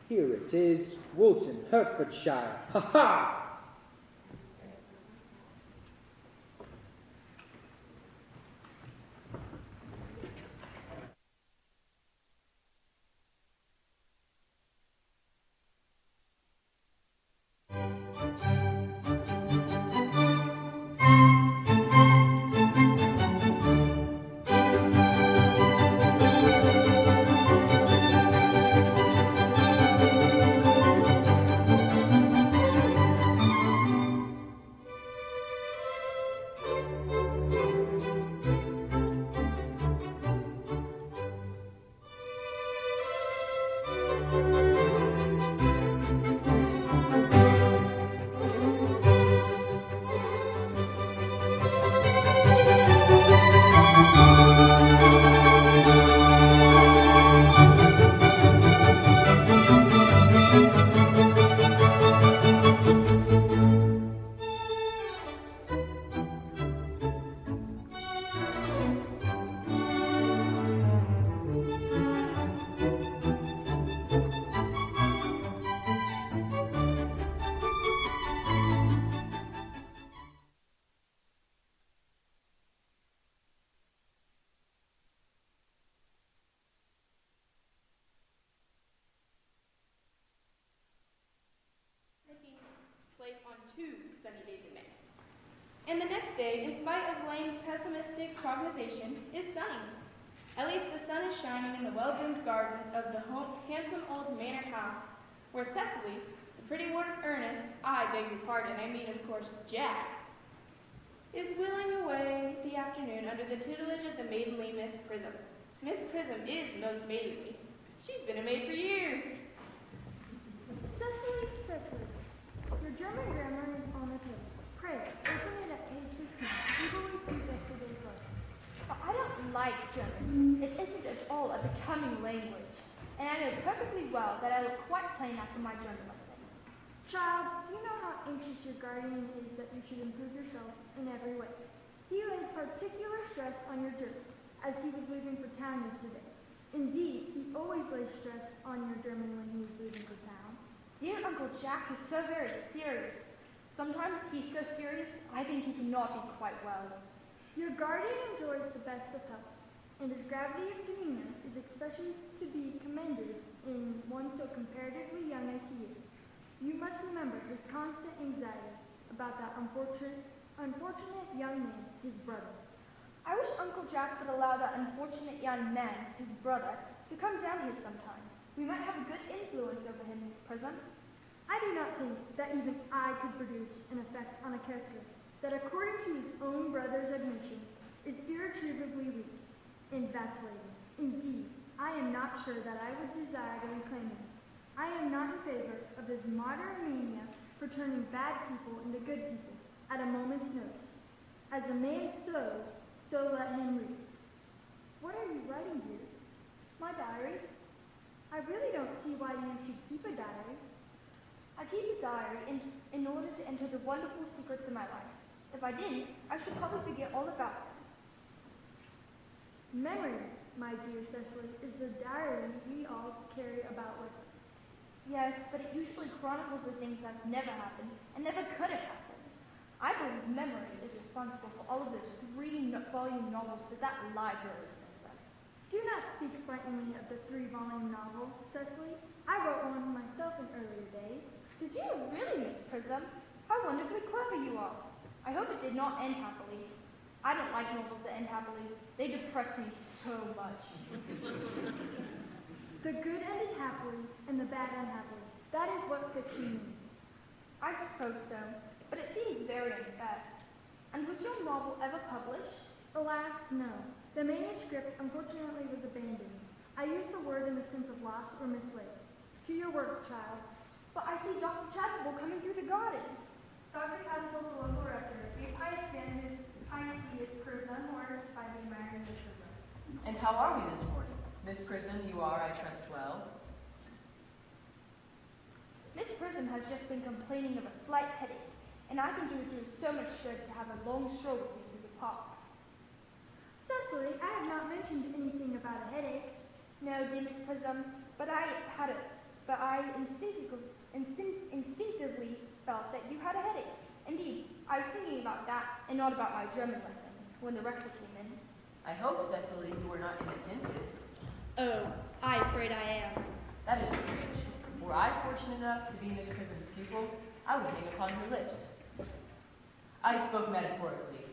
Here it is, Woolton, Hertfordshire. Ha ha! And the next day, in spite of Lane's pessimistic prognostication, is sunny. At least the sun is shining in the well-groomed garden of the handsome old manor house, where Cecily, the pretty word Ernest, I beg your pardon, I mean, of course, Jack, is whittling away the afternoon under the tutelage of the maidenly Miss Prism. Miss Prism is most maidenly. She's been a maid for years. Cecily, your German grammar is on the table. Pray, open it at page 15. We will repeat yesterday's lesson. I don't like German. It isn't at all a becoming language, and I know perfectly well that I look quite plain after my German lesson. Child, you know how anxious your guardian is that you should improve yourself in every way. He laid particular stress on your German, as he was leaving for town yesterday. Indeed, he always lays stress on your German when he is leaving for town. Dear Uncle Jack is so very serious. Sometimes he's so serious, I think he cannot be quite well. Your guardian enjoys the best of health, and his gravity of demeanor is especially to be commended in one so comparatively young as he is. You must remember his constant anxiety about that unfortunate young man, his brother. I wish Uncle Jack would allow that unfortunate young man, his brother, to come down here sometime. We might have a good influence over him, Miss Prism. I do not think that even I could produce an effect on a character that, according to his own brother's admission, is irretrievably weak and vacillating. Indeed, I am not sure that I would desire to reclaim him. I am not in favor of his modern mania for turning bad people into good people at a moment's notice. As a man sows, so let him reap. What are you writing here? My diary. I really don't see why you should keep a diary. I keep a diary in order to enter the wonderful secrets of my life. If I didn't, I should probably forget all about them. Memory, my dear Cecily, is the diary we all carry about with us. Yes, but it usually chronicles the things that have never happened and never could have happened. I believe memory is responsible for all of those 3-volume novels that library sends us. Do not speak slightingly of the 3-volume novel, Cecily. I wrote one myself in earlier days. Did you really, Miss Prism? How wonderfully clever you are. I hope it did not end happily. I don't like novels that end happily. They depress me so much. The good ended happily and the bad unhappily. That is what fiction means. I suppose so, but it seems very unfair. And was your novel ever published? Alas, no. The manuscript unfortunately was abandoned. I use the word in the sense of lost or mislaid. To your work, child. But I see Dr. Chasuble coming through the garden. Dr. Chasuble is the local rector. A pious man whose piety is proved unwarranted by the admiring Miss Prism. And how are we this morning? Miss Prism, you are, I trust, well. Miss Prism has just been complaining of a slight headache, and I think it would do so much good to have a long stroll with you through the park. Cecily, I have not mentioned anything about a headache. No, dear Miss Prism, but I instinctively felt that you had a headache. Indeed, I was thinking about that and not about my German lesson when the rector came in. I hope, Cecily, you were not inattentive. Oh, I'm afraid I am. That is strange. Were I fortunate enough to be Miss Prism's pupil, I would hang upon her lips. I spoke metaphorically.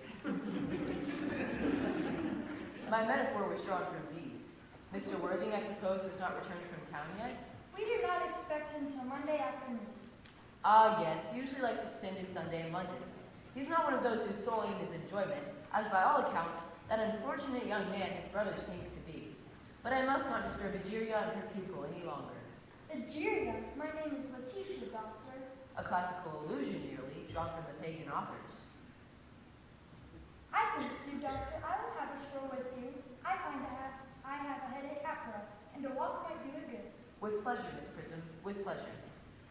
My metaphor was drawn from these. Mr. Worthing, I suppose, has not returned from town yet? We do not expect him till Monday afternoon. Ah, yes, he usually likes to spend his Sunday in London. He's not one of those whose sole aim is enjoyment, as by all accounts, that unfortunate young man, his brother, seems to be. But I must not disturb Egeria and her pupil any longer. Egeria? My name is Letitia, Doctor. A classical allusion, nearly, drawn from the pagan authors. I think, dear Doctor, I will have a stroll with you. I find I have a headache after all, and a walk might do it good. With pleasure, Miss Prism, with pleasure.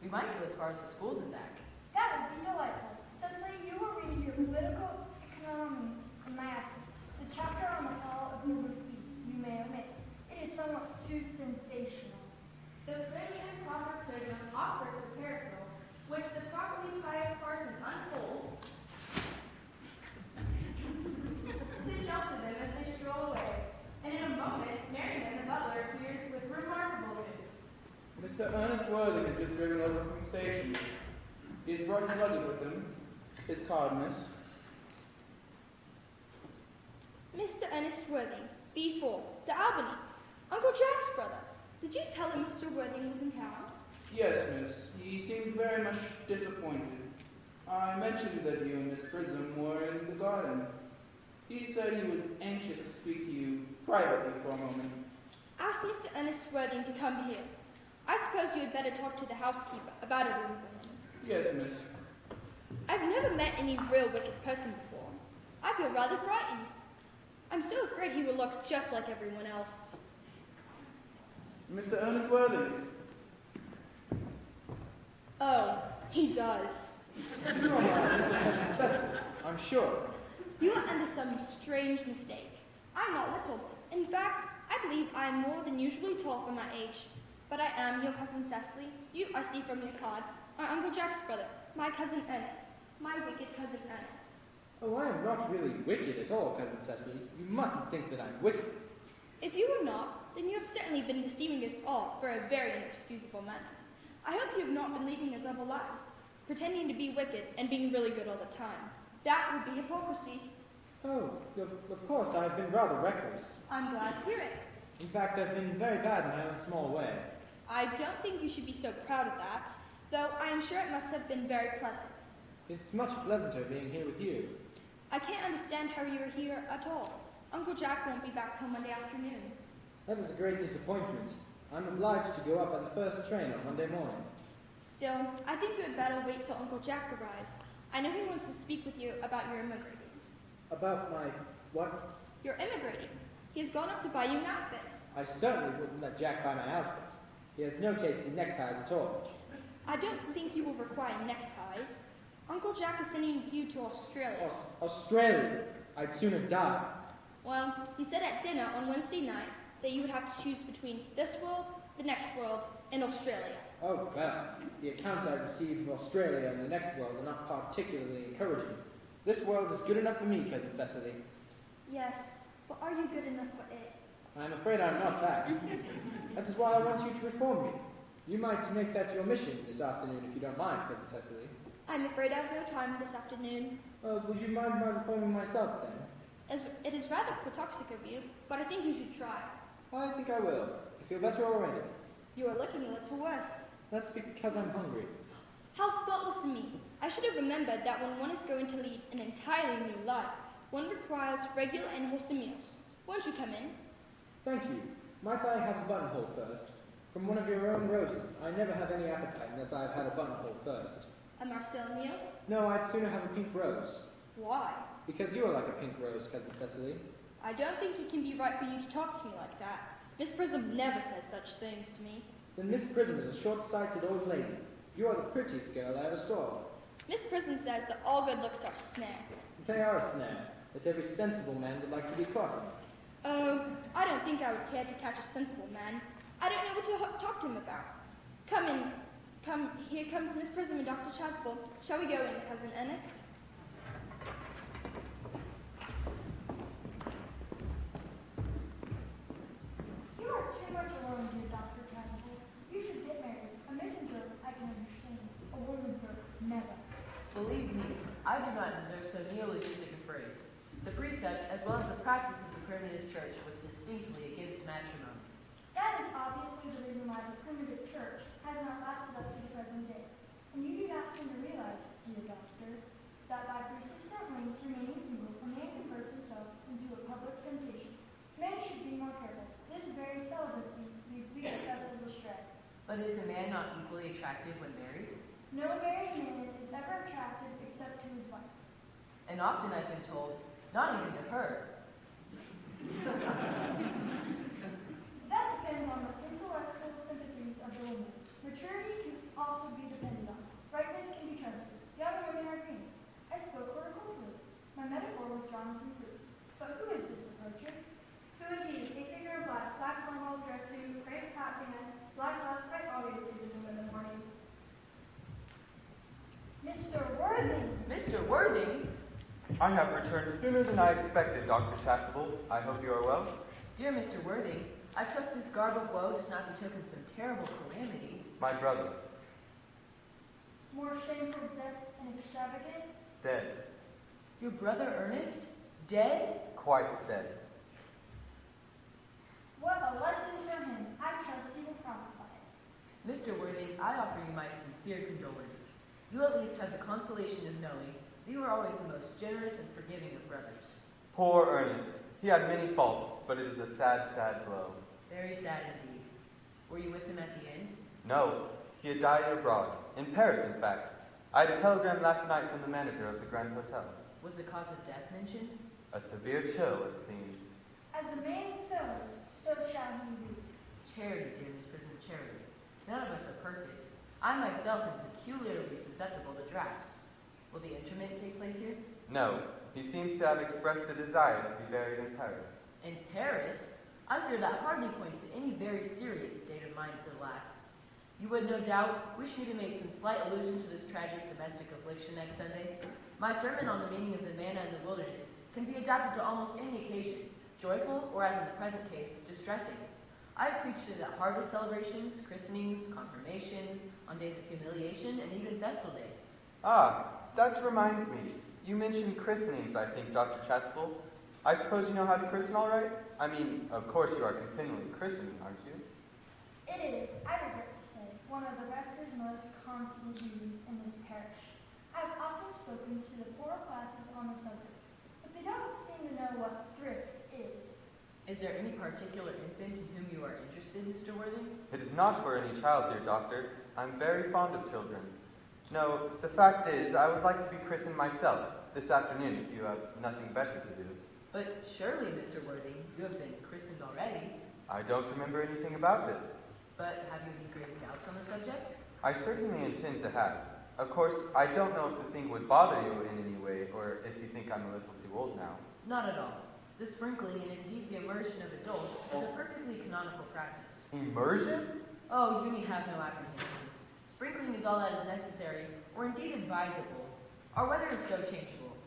We might go as far as the schools and back. That would be delightful. Cecily, you will read your political economy in my absence. The chapter on the fall of the rupee you may omit. It is somewhat too sensational. The prim and proper Prism offers a parasol, which the properly pious parson unfolds to shelter them as they stroll away. And in a moment, Merriman, the butler, appears with remarkable news. Mr. Ernest Worthing has just driven over from the station. He has brought his luggage with him, his cardinals, Worthing, B4, to Albany. Uncle Jack's brother. Did you tell him Mr. Worthing was in town? Yes, miss. He seemed very much disappointed. I mentioned that you and Miss Prism were in the garden. He said he was anxious to speak to you privately for a moment. Ask Mr. Ernest Worthing to come here. I suppose you had better talk to the housekeeper about a room for him. Yes, miss. I've never met any real wicked person before. I feel rather frightened. I'm so afraid he will look just like everyone else. Mr. Ernest Worthing. Oh, he does. You are my little cousin Cecily, I'm sure. You are under some strange mistake. I'm not little. In fact, I believe I am more than usually tall for my age. But I am your cousin Cecily. You, I see from your card, are Uncle Jack's brother, my cousin Ernest, my wicked cousin Ernest. Oh, I am not really wicked at all, Cousin Cecily. You mustn't think that I'm wicked. If you are not, then you have certainly been deceiving us all for a very inexcusable manner. I hope you have not been leading a double life, pretending to be wicked and being really good all the time. That would be hypocrisy. Oh, of course, I have been rather reckless. I'm glad to hear it. In fact, I've been very bad in my own small way. I don't think you should be so proud of that, though I am sure it must have been very pleasant. It's much pleasanter being here with you. I can't understand how you are here at all. Uncle Jack won't be back till Monday afternoon. That is a great disappointment. I'm obliged to go up by the first train on Monday morning. Still, I think you had better wait till Uncle Jack arrives. I know he wants to speak with you about your immigrating. About my what? Your immigrating. He has gone up to buy you an outfit. I certainly wouldn't let Jack buy my outfit. He has no taste in neckties at all. I don't think you will require neckties. Uncle Jack is sending you to Australia. Australia? I'd sooner die. Well, he said at dinner on Wednesday night that you would have to choose between this world, the next world, and Australia. Oh, well, the accounts I've received of Australia and the next world are not particularly encouraging. This world is good enough for me, Cousin Cecily. Yes, but are you good enough for it? I'm afraid I'm not that. That is why I want you to reform me. You might make that your mission this afternoon if you don't mind, Cousin Cecily. I'm afraid I have no time this afternoon. Would you mind my reforming myself then? It is rather quixotic of you, but I think you should try. I think I will. I feel better already. You are looking a little worse. That's because I'm hungry. How thoughtless of me. I should have remembered that when one is going to lead an entirely new life, one requires regular and wholesome meals. Won't you come in? Thank you. Might I have a buttonhole first? From one of your own roses. I never have any appetite unless I have had a buttonhole first. A Marcel meal? No, I'd sooner have a pink rose. Why? Because you are like a pink rose, Cousin Cecily. I don't think it can be right for you to talk to me like that. Miss Prism never says such things to me. Then Miss Prism is a short-sighted old lady. You are the prettiest girl I ever saw. Miss Prism says that all good looks are a snare. They are a snare that every sensible man would like to be caught in. Oh, I don't think I would care to catch a sensible man. I don't know what to talk to him about. Come in. Come, here comes Miss Prism and Dr. Chasuble. Shall we go in, Cousin Ernest? You are too much alone, dear Dr. Chasuble. You should get married. A messenger, I can understand. A woman, never. Believe me, I do not deserve so neologistic a phrase. The precept, as well as the practice of the primitive church, was distinctly against matrimony. That is obviously the reason why the primitive church has not lasted up to the present day. And you do not seem to realize, dear doctor, that by persistently remaining single, a man converts himself into a public temptation. Men should be more careful. This very celibacy leads weaker vessels astray. But is a man not equally attractive when married? No married man is ever attractive except to his wife. And often I've been told, not even to her. That depends on the intellectual sympathies of the woman. Maturity can also be depended on. Brightness can be trusted. Young women are green. I spoke horticulturally. My metaphor was drawn from fruits. But who is this approaching? Who indeed? A figure of black, black formal dress suit, gray hat band, black gloves, right obviously the women party. Mr. Worthing! Mr. Worthing? I have returned sooner than I expected, Dr. Chasuble. I hope you are well. Dear Mr. Worthing, I trust this garb of woe does not betoken some terrible calamity. My brother, More shameful debts and extravagance? dead. Your brother Ernest? Dead? Quite dead. sincere condolence. You at least have the consolation of knowing that you are always the most generous and forgiving of brothers. Poor Ernest. He had many faults, but it is a sad, sad blow. Very sad indeed. Were you with him at the end? No, he had died abroad. In Paris, in fact. I had a telegram last night from the manager of the Grand Hotel. Was the cause of death mentioned? A severe chill, it seems. As a man sows, so shall he reap. Charity, dear Miss Prism, charity. None of us are perfect. I myself am peculiarly susceptible to drafts. Will the interment take place here? No, he seems to have expressed a desire to be buried in Paris. In Paris? I fear that hardly points to any very serious state of mind for the last. You would no doubt wish me to make some slight allusion to this tragic domestic affliction next Sunday. My sermon on the meaning of the manna in the wilderness can be adapted to almost any occasion, joyful or, as in the present case, distressing. I have preached it at harvest celebrations, christenings, confirmations, on days of humiliation, and even festal days. Ah, that reminds me. You mentioned christenings, I think, Dr. Chasuble. I suppose you know how to christen all right? I mean, of course you are continually christening, aren't you? It is, I regret to say, one of the rector's most constant duties in this parish. I have often spoken to the poorer classes on the subject, but they don't seem to know what thrift is. Is there any particular infant in whom you are interested, Mr. Worthing? It is not for any child, dear doctor. I'm very fond of children. No, the fact is, I would like to be christened myself this afternoon if you have nothing better to do. But surely, Mr. Worthing, you have been christened already. I don't remember anything about it. But have you any grave doubts on the subject? I certainly intend to have. Of course, I don't know if the thing would bother you in any way, or if you think I'm a little too old now. Not at all. The sprinkling and indeed the immersion of adults is a perfectly canonical practice. Immersion? Oh, you need have no apprehensions. Sprinkling is all that is necessary, or indeed advisable. Our weather is so changeable.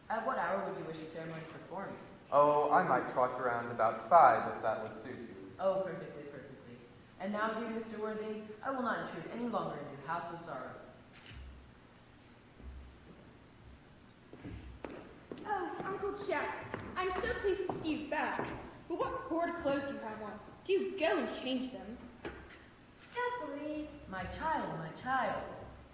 At what hour would you wish the ceremony performed? Oh, I might trot around about 5 if that would suit you. Oh, perfectly, perfectly. And now, dear Mr. Worthing, I will not intrude any longer into your house of sorrow. Oh, Uncle Jack, I'm so pleased to see you back. But what horrid clothes you have on. Do you go and change them? Cecily! My child, my child.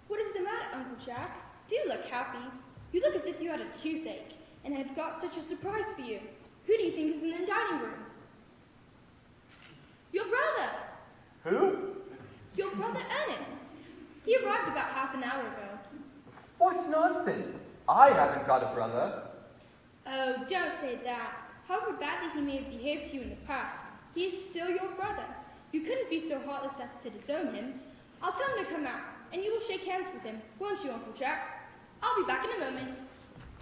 What is the matter, Uncle Jack? Do you look happy? You look as if you had a toothache, and I've got such a surprise for you. Who do you think is in the dining room? Your brother! Who? Your brother Ernest. He arrived about half an hour ago. What nonsense! I haven't got a brother. Oh, don't say that. However badly he may have behaved to you in the past, he is still your brother. You couldn't be so heartless as to disown him. I'll tell him to come out, and you will shake hands with him, won't you, Uncle Jack? I'll be back in a moment.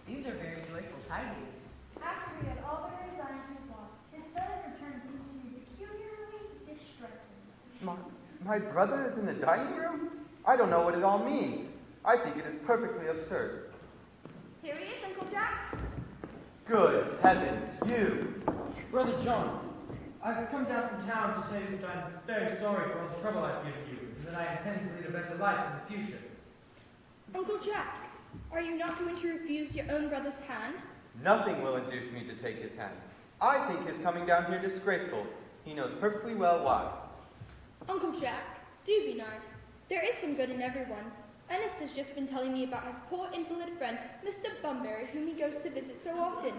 These are very joyful tidings. After he had all but resigned to his loss, his sudden return seems to be peculiarly distressing. My brother is in the dining room? I don't know what it all means. I think it is perfectly absurd. Here he is, Uncle Jack. Good heavens, you! Brother John, I've come down from town to tell you that I'm very sorry for all the trouble I've given you, and that I intend to lead a better life in the future. Uncle Jack, are you not going to refuse your own brother's hand? Nothing will induce me to take his hand. I think his coming down here disgraceful. He knows perfectly well why. Uncle Jack, do be nice. There is some good in everyone. Ernest has just been telling me about his poor invalid friend, Mr. Bunbury, whom he goes to visit so often.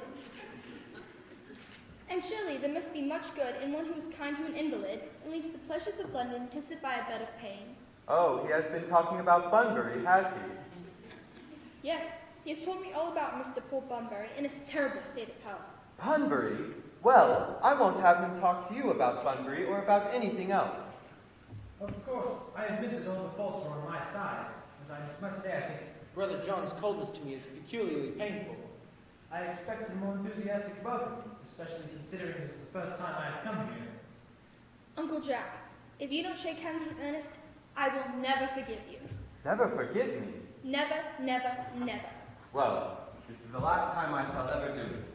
And surely there must be much good in one who is kind to an invalid and leaves the pleasures of London to sit by a bed of pain. Oh, he has been talking about Bunbury, has he? Yes, he has told me all about Mr. Paul Bunbury in his terrible state of health. Bunbury? Well, I won't have him talk to you about Bunbury or about anything else. Of course, I admit that all the faults are on my side, and I must say I think Brother John's coldness to me is peculiarly painful. I expected a more enthusiastic welcome, especially considering this is the first time I have come here. Uncle Jack, if you don't shake hands with Ernest, I will never forgive you. Never forgive me. Never, never, never. Well, this is the last time I shall ever do it.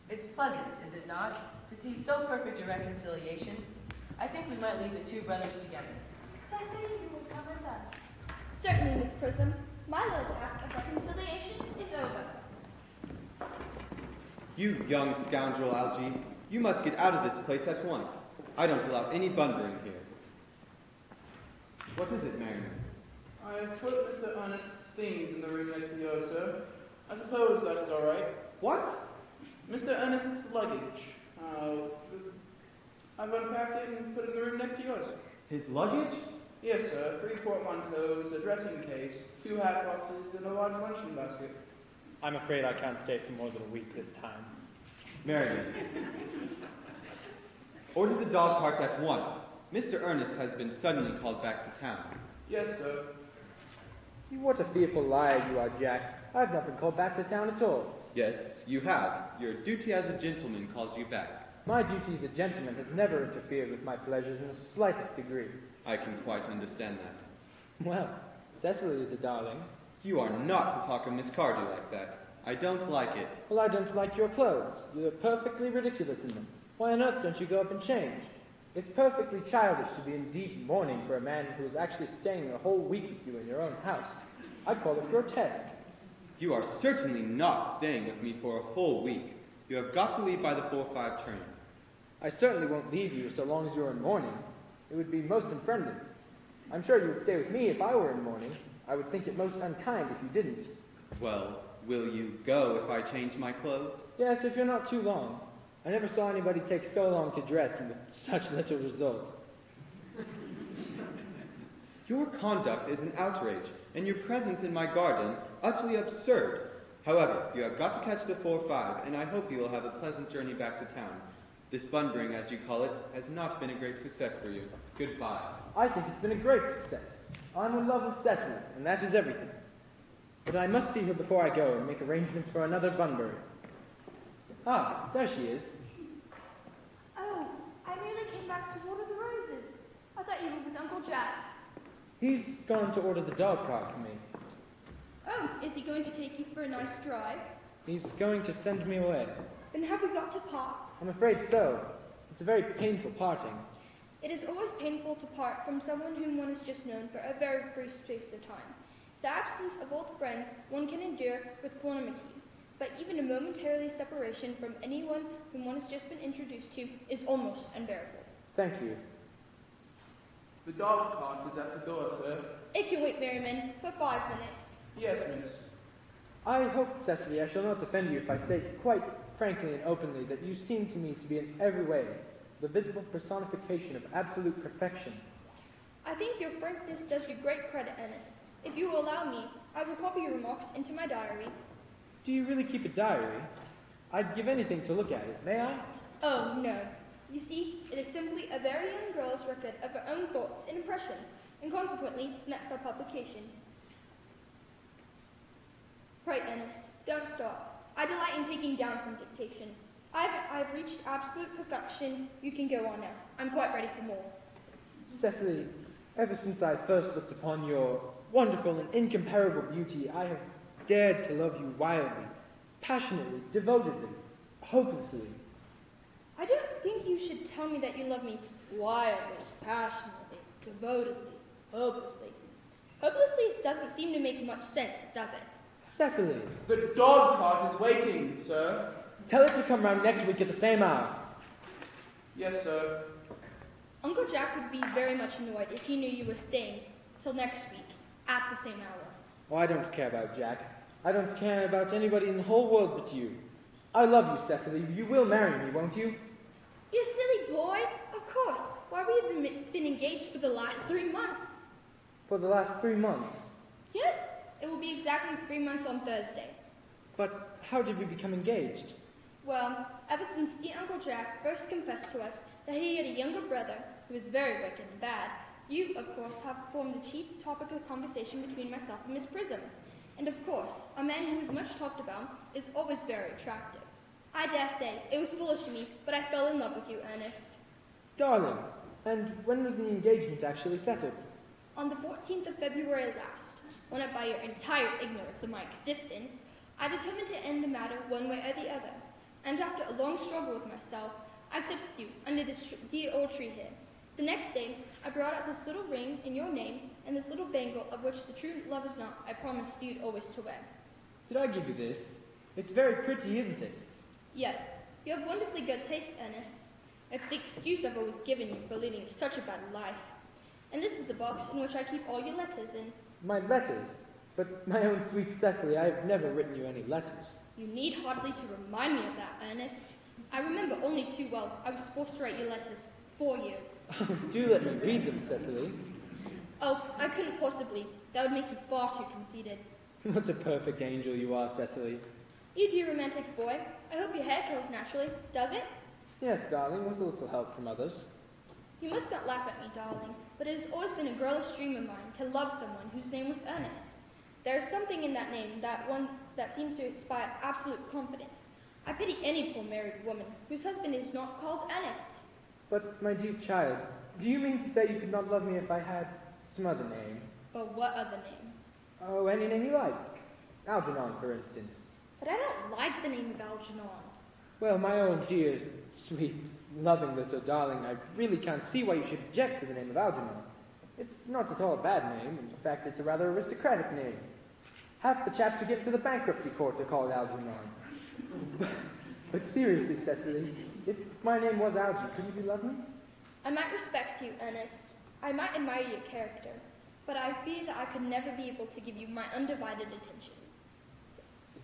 It's pleasant, is it not, to see so perfect a reconciliation? I think we might leave the two brothers together. Cecily, you will come with us. Certainly, Miss Prism. My little task of reconciliation is over. You young scoundrel, Algy, you must get out of this place at once. I don't allow any Bunbury here. What is it, Marion? I have put Mr. Ernest's things in the room next to yours, sir. I suppose that is all right. What? Mr. Ernest's luggage. I've unpacked it and put it in the room next to yours. His luggage? Yes, sir. 3 portmanteaus, a dressing case, 2 hat boxes, and a large luncheon basket. I'm afraid I can't stay for more than a week this time. Merriman. Order the dog cart at once. Mr. Ernest has been suddenly called back to town. Yes, sir. What a fearful liar you are, Jack. I've not been called back to town at all. Yes, you have. Your duty as a gentleman calls you back. My duty as a gentleman has never interfered with my pleasures in the slightest degree. I can quite understand that. Well, Cecily is a darling. You are not to talk of Miss Cardew like that. I don't like it. Well, I don't like your clothes. You look perfectly ridiculous in them. Why on earth don't you go up and change? It's perfectly childish to be in deep mourning for a man who is actually staying a whole week with you in your own house. I call it grotesque. You are certainly not staying with me for a whole week. You have got to leave by the 4:05 train. I certainly won't leave you so long as you're in mourning. It would be most unfriendly. I'm sure you would stay with me if I were in mourning. I would think it most unkind if you didn't. Well, will you go if I change my clothes? Yes, if you're not too long. I never saw anybody take so long to dress and with such little result. Your conduct is an outrage, and your presence in my garden utterly absurd. However, you have got to catch the 4:05, and I hope you will have a pleasant journey back to town. This Bunbury, as you call it, has not been a great success for you. Goodbye. I think it's been a great success. I'm in love with Cecily, and that is everything. But I must see her before I go and make arrangements for another Bunbury. Ah, there she is. Oh, I merely came back to water the roses. I thought you were with Uncle Jack. He's gone to order the dog cart for me. Oh, is he going to take you for a nice drive? He's going to send me away. Then have we got to part? I'm afraid so. It's a very painful parting. It is always painful to part from someone whom one has just known for a very brief space of time. The absence of old friends one can endure with equanimity, but even a momentary separation from anyone whom one has just been introduced to is almost unbearable. Thank you. The dog cart is at the door, sir. It can wait, Merriman, for 5 minutes. Yes, miss. I hope, Cecily, I shall not offend you if I state quite frankly and openly that you seem to me to be in every way the visible personification of absolute perfection. I think your frankness does you great credit, Ernest. If you will allow me, I will copy your remarks into my diary. Do you really keep a diary? I'd give anything to look at it. May I? Oh, no. You see, it is simply a very young girl's record of her own thoughts and impressions, and consequently meant for publication. Right, Ernest, don't stop. I delight in taking down from dictation. I've reached absolute perfection. You can go on now. I'm quite ready for more. Cecily, ever since I first looked upon your wonderful and incomparable beauty, I have dared to love you wildly, passionately, devotedly, hopelessly. I don't think you should tell me that you love me wildly, passionately, devotedly, hopelessly. Hopelessly doesn't seem to make much sense, does it? Cecily. The dog cart is waiting, sir. Tell it to come round next week at the same hour. Yes, sir. Uncle Jack would be very much annoyed if he knew you were staying till next week at the same hour. Oh, I don't care about Jack. I don't care about anybody in the whole world but you. I love you, Cecily. You will marry me, won't you? You silly boy! Of course. Why, we have been engaged for the last 3 months. For the last 3 months. Yes, it will be exactly 3 months on Thursday. But how did we become engaged? Well, ever since dear Uncle Jack first confessed to us that he had a younger brother who was very wicked and bad, you, of course, have formed the chief topic of conversation between myself and Miss Prism. And of course, a man who is much talked about is always very attractive. I dare say it was foolish of me, but I fell in love with you, Ernest. Darling, and when was the engagement actually settled? On the 14th of February last, won up by your entire ignorance of my existence, I determined to end the matter one way or the other. And after a long struggle with myself, I accepted you under this dear old tree here. The next day, I brought out this little ring in your name and this little bangle of which the true lovers knot I promised you'd always to wear. Did I give you this? It's very pretty, isn't it? Yes, you have wonderfully good taste, Ernest. It's the excuse I've always given you for leading such a bad life. And this is the box in which I keep all your letters in. My letters? But my own sweet Cecily, I have never written you any letters. You need hardly to remind me of that, Ernest. I remember only too well I was supposed to write your letters for you. Do let me read them, Cecily. Oh, I couldn't possibly. That would make you far too conceited. What a perfect angel you are, Cecily. You dear romantic boy. I hope your hair curls naturally. Does it? Yes, darling, with a little help from others. You must not laugh at me, darling, but it has always been a girlish dream of mine to love someone whose name was Ernest. There is something in that name that seems to inspire absolute confidence. I pity any poor married woman whose husband is not called Ernest. But, my dear child, do you mean to say you could not love me if I had some other name? But what other name? Oh, any name you like. Algernon, for instance. But I don't like the name of Algernon. Well, my own dear, sweet, loving little darling, I really can't see why you should object to the name of Algernon. It's not at all a bad name. In fact, it's a rather aristocratic name. Half the chaps who get to the bankruptcy court are called Algernon. But seriously, Cecily, if my name was Algy, couldn't you love me? I might respect you, Ernest. I might admire your character. But I fear that I could never be able to give you my undivided attention.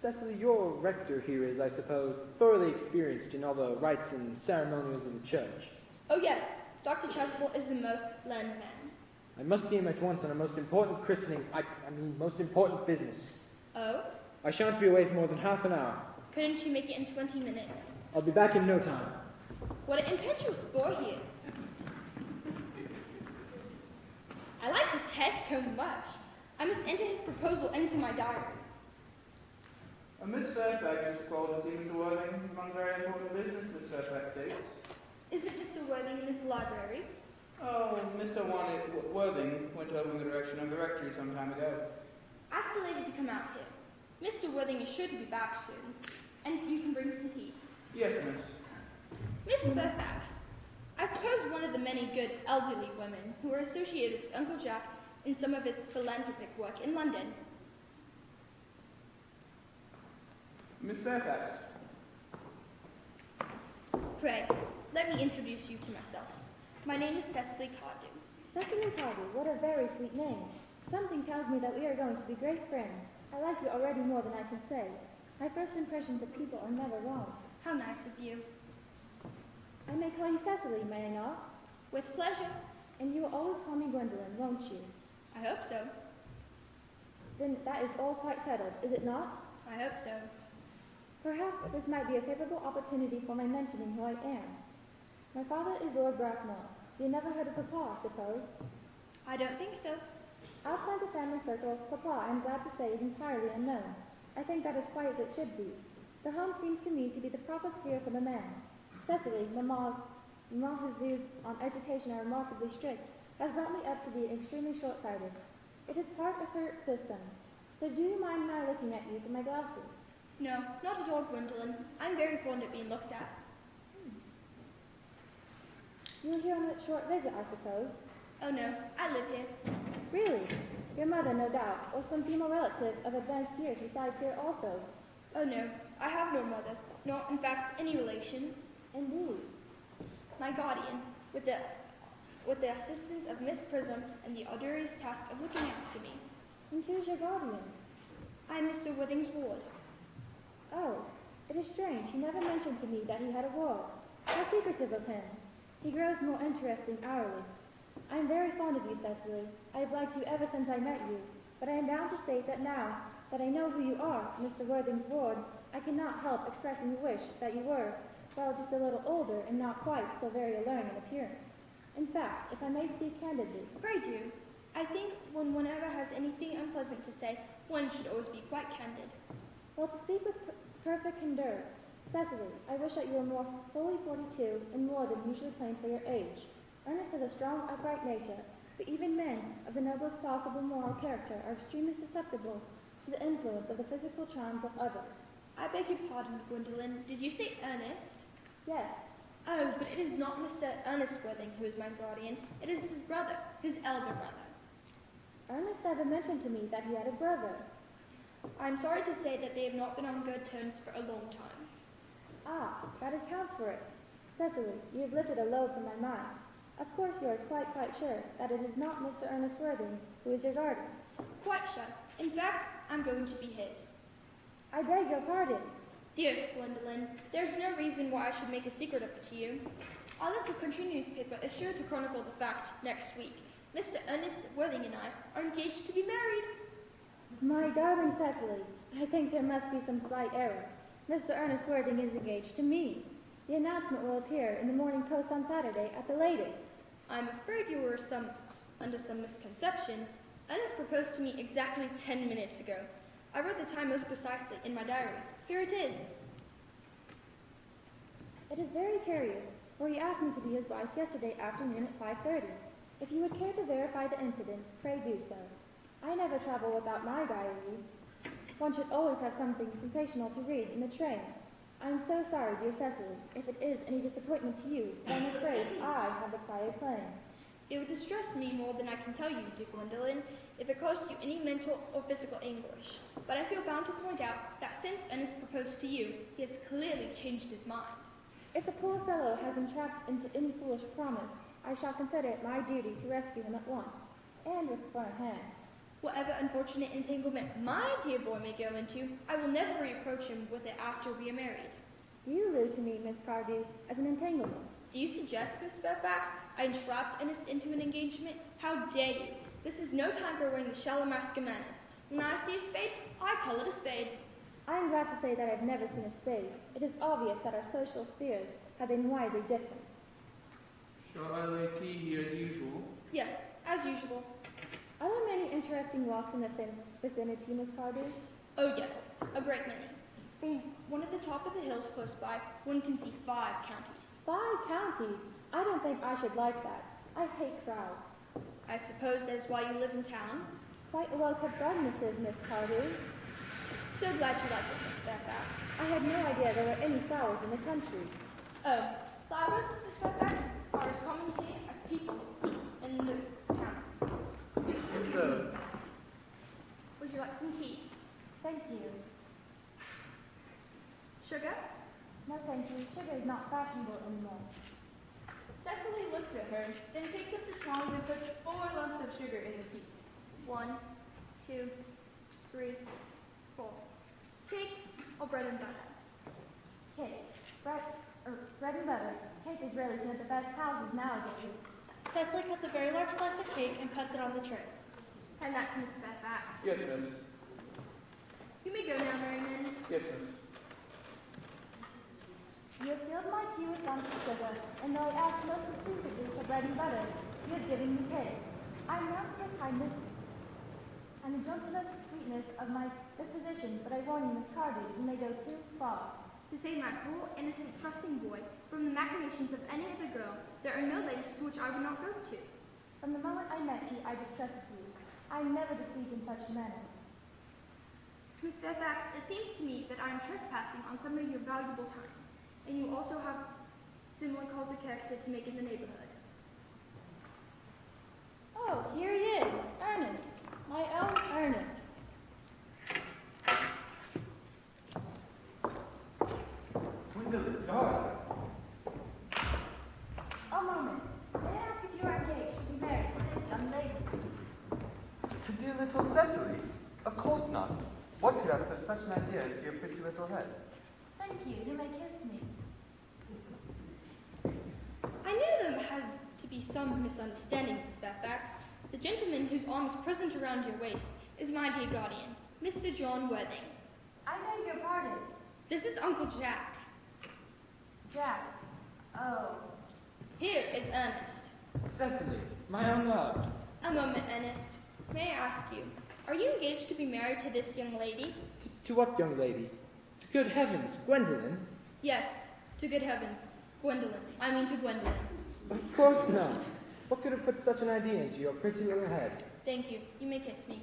Cecily, your rector here is, I suppose, thoroughly experienced in all the rites and ceremonials of the church. Oh yes, Dr. Chasuble is the most learned man. I must see him at once on a most important christening, I mean, most important business. Oh? I shan't be away for more than half an hour. Couldn't you make it in 20 minutes? I'll be back in no time. What an impetuous boy he is. I like his hair so much. I must enter his proposal into my diary. Miss Fairfax is called to see Mr. Worthing among very important business, Miss Fairfax states. Isn't Mr. Worthing in this library? Oh, Mr. Worthing went over in the direction of the rectory some time ago. Ask the lady to come out here. Mr. Worthing is sure to be back soon. And you can bring some tea. Yes, miss. Miss Fairfax, I suppose one of the many good elderly women who are associated with Uncle Jack in some of his philanthropic work in London. Miss Fairfax. Pray, let me introduce you to myself. My name is Cecily Cardew. Cecily Cardew, what a very sweet name. Something tells me that we are going to be great friends. I like you already more than I can say. My first impressions of people are never wrong. How nice of you. I may call you Cecily, may I not? With pleasure. And you will always call me Gwendolen, won't you? I hope so. Then that is all quite settled, is it not? I hope so. Perhaps this might be a favorable opportunity for my mentioning who I am. My father is Lord Bracknell. You never heard of Papa, I suppose? I don't think so. Outside the family circle, Papa, I am glad to say, is entirely unknown. I think that is quite as it should be. The home seems to me to be the proper sphere for the man. Cecily, Mamma, whose views on education are remarkably strict, has brought me up to be extremely short-sighted. It is part of her system. So do you mind my looking at you through my glasses? No, not at all, Gwendolen. I'm very fond of being looked at. You were here on a short visit, I suppose? Oh no, I live here. Really? Your mother, no doubt, or some female relative of advanced years resides here also. Oh no, I have no mother, nor in fact any relations. Indeed. My guardian, with the assistance of Miss Prism and the arduous task of looking after me. And who's your guardian? I am Mr. Worthing's ward. Oh, it is strange. He never mentioned to me that he had a ward. How secretive of him. He grows more interesting hourly. I am very fond of you, Cecily. I have liked you ever since I met you, but I am bound to state that now that I know who you are, Mr. Worthing's ward, I cannot help expressing a wish that you were, well, just a little older and not quite so very alluring in appearance. In fact, if I may speak candidly. Pray do. I think when one ever has anything unpleasant to say, one should always be quite candid. Well, to speak with perfect candor, Cecily, I wish that you were more fully 42 and more than usually plain for your age. Ernest has a strong, upright nature, but even men of the noblest possible moral character are extremely susceptible to the influence of the physical charms of others. I beg your pardon, Gwendolen. Did you say Ernest? Yes. Oh, but it is not Mr. Ernest Worthing who is my guardian. It is his brother, his elder brother. Ernest never mentioned to me that he had a brother. I'm sorry to say that they have not been on good terms for a long time. Ah, that accounts for it. Cecily, you have lifted a load from my mind. Of course you are quite sure that it is not Mr. Ernest Worthing who is your guardian. Quite sure. In fact, I'm going to be his. I beg your pardon. Dearest Gwendolyn, there's no reason why I should make a secret of it to you. Our little country newspaper is sure to chronicle the fact next week. Mr. Ernest Worthing and I are engaged to be married. My darling Cecily, I think there must be some slight error. Mr. Ernest Worthing is engaged to me. The announcement will appear in the Morning Post on Saturday at the latest. I'm afraid you were under some misconception. Ernest proposed to me exactly 10 minutes ago. I wrote the time most precisely in my diary. Here it is. It is very curious, for he asked me to be his wife yesterday afternoon at 5:30. If you would care to verify the incident, pray do so. I never travel without my diary. One should always have something sensational to read in the train. I am so sorry, dear Cecily, if it is any disappointment to you, but I'm afraid I have the prior claim. It would distress me more than I can tell you, dear Gwendolyn, if it caused you any mental or physical anguish. But I feel bound to point out that since Ernest proposed to you, he has clearly changed his mind. If the poor fellow has entrapped into any foolish promise, I shall consider it my duty to rescue him at once, and with firm hand. Whatever unfortunate entanglement my dear boy may go into, I will never reapproach him with it after we are married. Do you allude to me, Miss Cardew, as an entanglement? Do you suggest, Miss Fairfax, I entrapped Ernest into an engagement? How dare you? This is no time for wearing the shallow mask of manners. When I see a spade, I call it a spade. I am glad to say that I have never seen a spade. It is obvious that our social spheres have been widely different. Shall I lay tea here as usual? Yes, as usual. Are there many interesting walks in the vicinity, Miss Cardew? Oh yes, a great many. From one at the top of the hills close by, one can see 5 counties. 5 counties? I don't think I should like that. I hate crowds. I suppose that is why you live in town? Quite a well-kept garden this is, Miss Cardew. So glad you like it, Miss Fairfax. I had no idea there were any flowers in the country. Oh, flowers, Miss Fairfax, are as common here as people in the town. Yes, sir. Would you like some tea? Thank you. Sugar? No, thank you. Sugar is not fashionable anymore. Cecily looks at her, then takes up the tongs and puts 4 lumps of sugar in the tea. 1, 2, 3, 4. Cake or bread and butter? Cake. Bread and butter. Cake is really seen at the best houses nowadays. Cecily cuts a very large slice of cake and puts it on the tray. And that's Miss Fairfax. Yes, miss. You may go now, Merriman. Yes, miss. You have filled my tea with lumps of sugar, and though I asked most distinctly for bread and butter, you have given me cake. I am not for the kindness and the gentleness and sweetness of my disposition, but I warn you, Miss Cardew, you may go too far. To save my poor, innocent, trusting boy from the machinations of any other girl, there are no lengths to which I would not go to. From the moment I met you, I distrusted you. I am never deceived in such manners. Miss Fairfax, it seems to me that I am trespassing on some of your valuable time, and you also have similar calls of character to make in the neighborhood. Oh, here he is, Ernest, my own Ernest. Gwendolyn, darling. A moment. May I ask if you are engaged to be married to this young lady? To dear little Cecily? Of course not. What could have put such an idea into your pretty little head? Thank you. You may kiss me. I knew there had to be some misunderstanding, Miss Fairfax. The gentleman whose arm is present around your waist is my dear guardian, Mr. John Worthing. I beg your pardon. This is Uncle Jack. Jack. Oh. Here is Ernest. Cecily, my own love. A moment, Ernest. May I ask you, are you engaged to be married to this young lady? To what young lady? To good heavens, Gwendolyn? Yes, to good heavens. Gwendolyn. I mean to Gwendolyn. Of course not. What could have put such an idea into your pretty little head? Thank you. You may kiss me.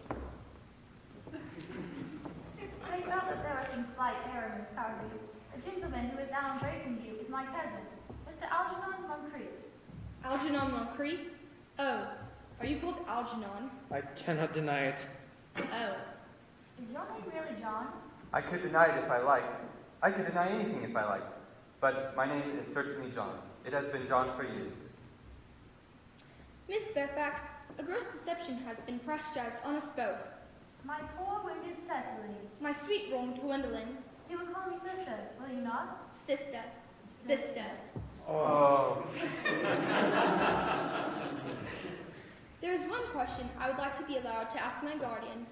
I felt that there was some slight error, Miss Cardew. The gentleman who is now embracing you is my cousin, Mr. Algernon Moncrief. Algernon Moncrief? Oh, are you called Algernon? I cannot deny it. Oh. Is your name really John? I could deny it if I liked. I could deny anything if I liked. But my name is certainly John. It has been John for years. Miss Fairfax, a gross deception has been practiced on us both. My poor wounded Cecily. My sweet wronged Gwendolyn. You will call me sister, will you not? Sister. Sister. Oh. There is one question I would like to be allowed to ask my guardian.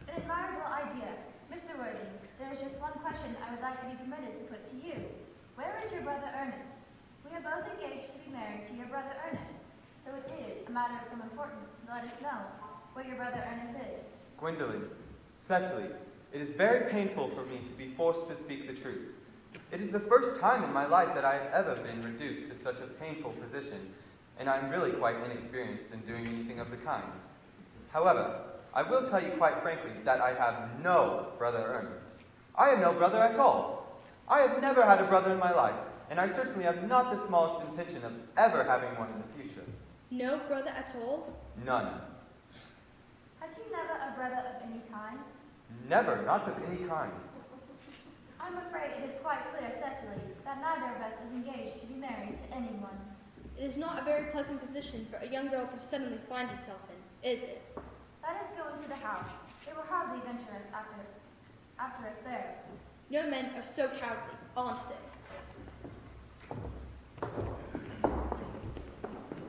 An admirable idea. Mr. Worthing, there is just one question I would like to be permitted to put to you. Where is your brother Ernest? We are both engaged to be married to your brother Ernest, so it is a matter of some importance to let us know where your brother Ernest is. Gwendolyn, Cecily, it is very painful for me to be forced to speak the truth. It is the first time in my life that I have ever been reduced to such a painful position, and I am really quite inexperienced in doing anything of the kind. However, I will tell you quite frankly that I have no brother Ernest. I have no brother at all. I have never had a brother in my life, and I certainly have not the smallest intention of ever having one in the future. No brother at all? None. Had you never a brother of any kind? Never, not of any kind. I'm afraid it is quite clear, Cecily, that neither of us is engaged to be married to anyone. It is not a very pleasant position for a young girl to suddenly find herself in, is it? Let us go into the house. They will hardly venture us after us there. No men are so cowardly, aren't they?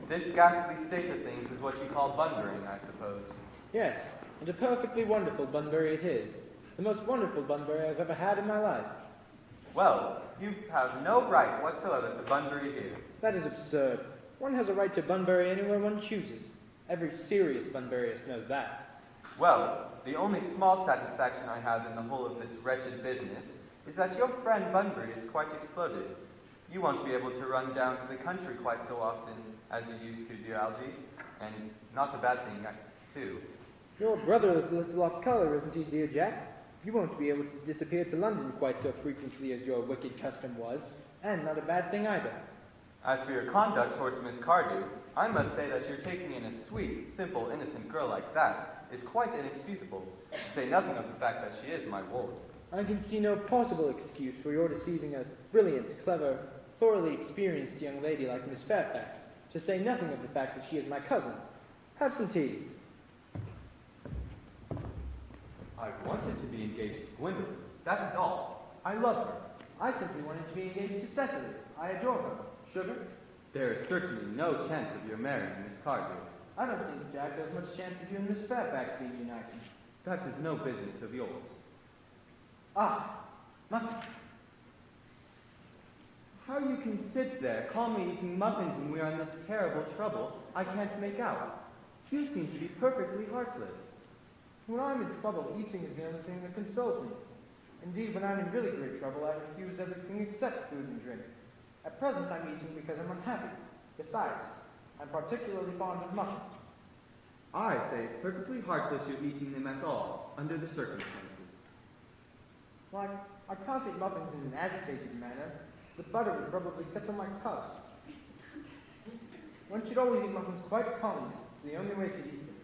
This ghastly state of things is what you call Bunburying, I suppose. Yes, and a perfectly wonderful Bunbury it is. The most wonderful Bunbury I've ever had in my life. Well, you have no right whatsoever to Bunbury here. That is absurd. One has a right to Bunbury anywhere one chooses. Every serious Bunburyist knows that. Well, the only small satisfaction I have in the whole of this wretched business is that your friend Bunbury is quite exploded. You won't be able to run down to the country quite so often as you used to, dear Algy, and it's not a bad thing, too. Your brother is a little off color, isn't he, dear Jack? You won't be able to disappear to London quite so frequently as your wicked custom was, and not a bad thing either. As for your conduct towards Miss Cardew, I must say that your taking in a sweet, simple, innocent girl like that is quite inexcusable, to say nothing of the fact that she is my ward. I can see no possible excuse for your deceiving a brilliant, clever, thoroughly experienced young lady like Miss Fairfax, to say nothing of the fact that she is my cousin. Have some tea. I wanted to be engaged to Gwendolyn. That is all. I love her. I simply wanted to be engaged to Cecily. I adore her. Sugar? There is certainly no chance of your marrying Miss Cardew. I don't think, Jack, there's much chance of you and Miss Fairfax being united. That is no business of yours. Ah, muffins. How you can sit there calmly eating muffins when we are in this terrible trouble, I can't make out. You seem to be perfectly heartless. When I'm in trouble, eating is the only thing that consoles me. Indeed, when I'm in really great trouble, I refuse everything except food and drink. At present, I'm eating because I'm unhappy. Besides, I'm particularly fond of muffins. I say it's perfectly heartless you're eating them at all, under the circumstances. Why, I can't eat muffins in an agitated manner. The butter would probably get on my cuffs. One should always eat muffins quite calmly. It's the only way to eat them.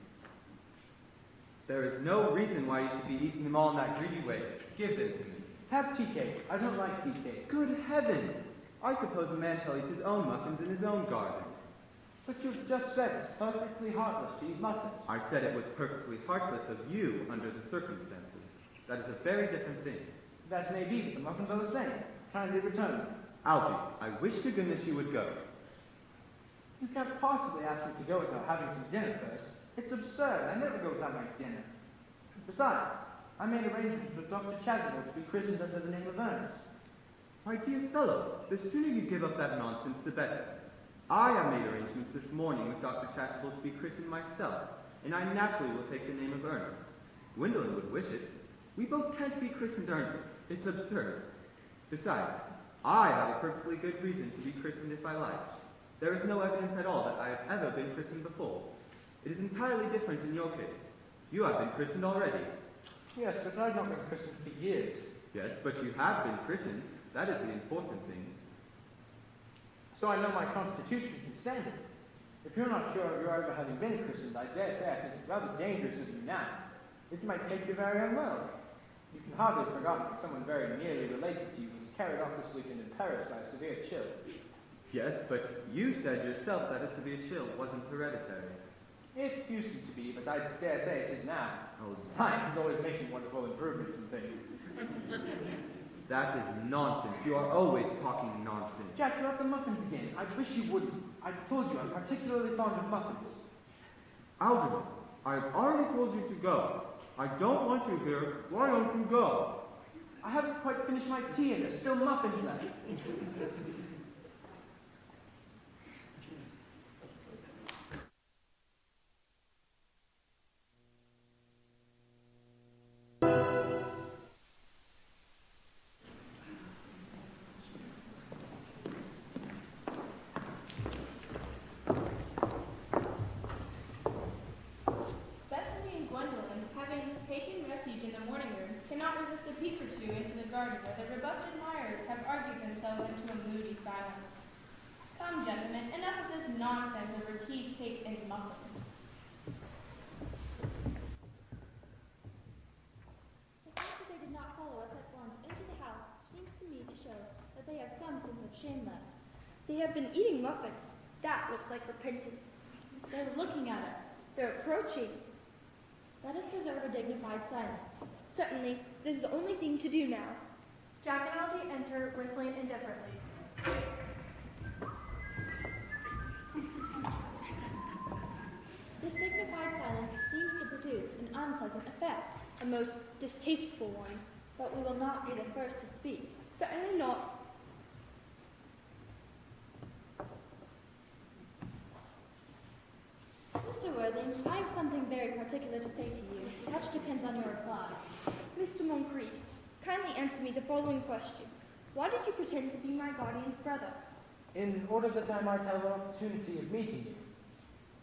There is no reason why you should be eating them all in that greedy way. Give them to me. Have tea cake. I don't like tea cake. Good heavens! I suppose a man shall eat his own muffins in his own garden. But you've just said it's perfectly heartless to eat muffins. I said it was perfectly heartless of you under the circumstances. That is a very different thing. That may be, but the muffins are the same. Kindly return them. Algy, I wish to goodness you would go. You can't possibly ask me to go without having some dinner first. It's absurd. I never go without my dinner. Besides, I made arrangements with Dr. Chasuble to be christened under the name of Ernest. My dear fellow, the sooner you give up that nonsense, the better. I have made arrangements this morning with Dr. Chasuble to be christened myself, and I naturally will take the name of Ernest. Gwendolyn would wish it. We both can't be christened Ernest. It's absurd. Besides, I have a perfectly good reason to be christened if I like. There is no evidence at all that I have ever been christened before. It is entirely different in your case. You have been christened already. Yes, but I've not been christened for years. Yes, but you have been christened. That is the important thing. So I know my constitution can stand it. If you're not sure of your ever having been christened, I dare say I think it rather dangerous of you now. It might make you very unwell. You can hardly have forgotten that someone very nearly related to you was carried off this weekend in Paris by a severe chill. Yes, but you said yourself that a severe chill wasn't hereditary. It used to be, but I dare say it is now. Oh, science is always making wonderful improvements in things. That is nonsense. You are always talking nonsense. Jack, you're at the muffins again. I wish you wouldn't. I told you I'm particularly fond of muffins. Algernon, I have already told you to go. I don't want to hear, why don't you go? I haven't quite finished my tea and there's still muffins left. Cecily and Gwendolyn, having taken refuge in the morning room, cannot resist a peep or two into the garden where their rebuffed admirers have argued themselves into a moody silence. Come, gentlemen, enough of this nonsense over tea, cake, and muffins. The fact that they did not follow us at once into the house seems to me to show that they have some sense of shame left. They have been eating muffins. That looks like repentance. They're looking at us. They're approaching. Let us preserve a dignified silence. Certainly, this is the only thing to do now. Jack and Algie enter, whistling indifferently. This dignified silence seems to produce an unpleasant effect, A most distasteful one. but we will not be the first to speak. Certainly not. Mr. Worthing, I have something very particular to say to you. Much depends on your reply. Mr. Moncrief, kindly answer me the following question. Why did you pretend to be my guardian's brother? In order that I might have an opportunity of meeting you.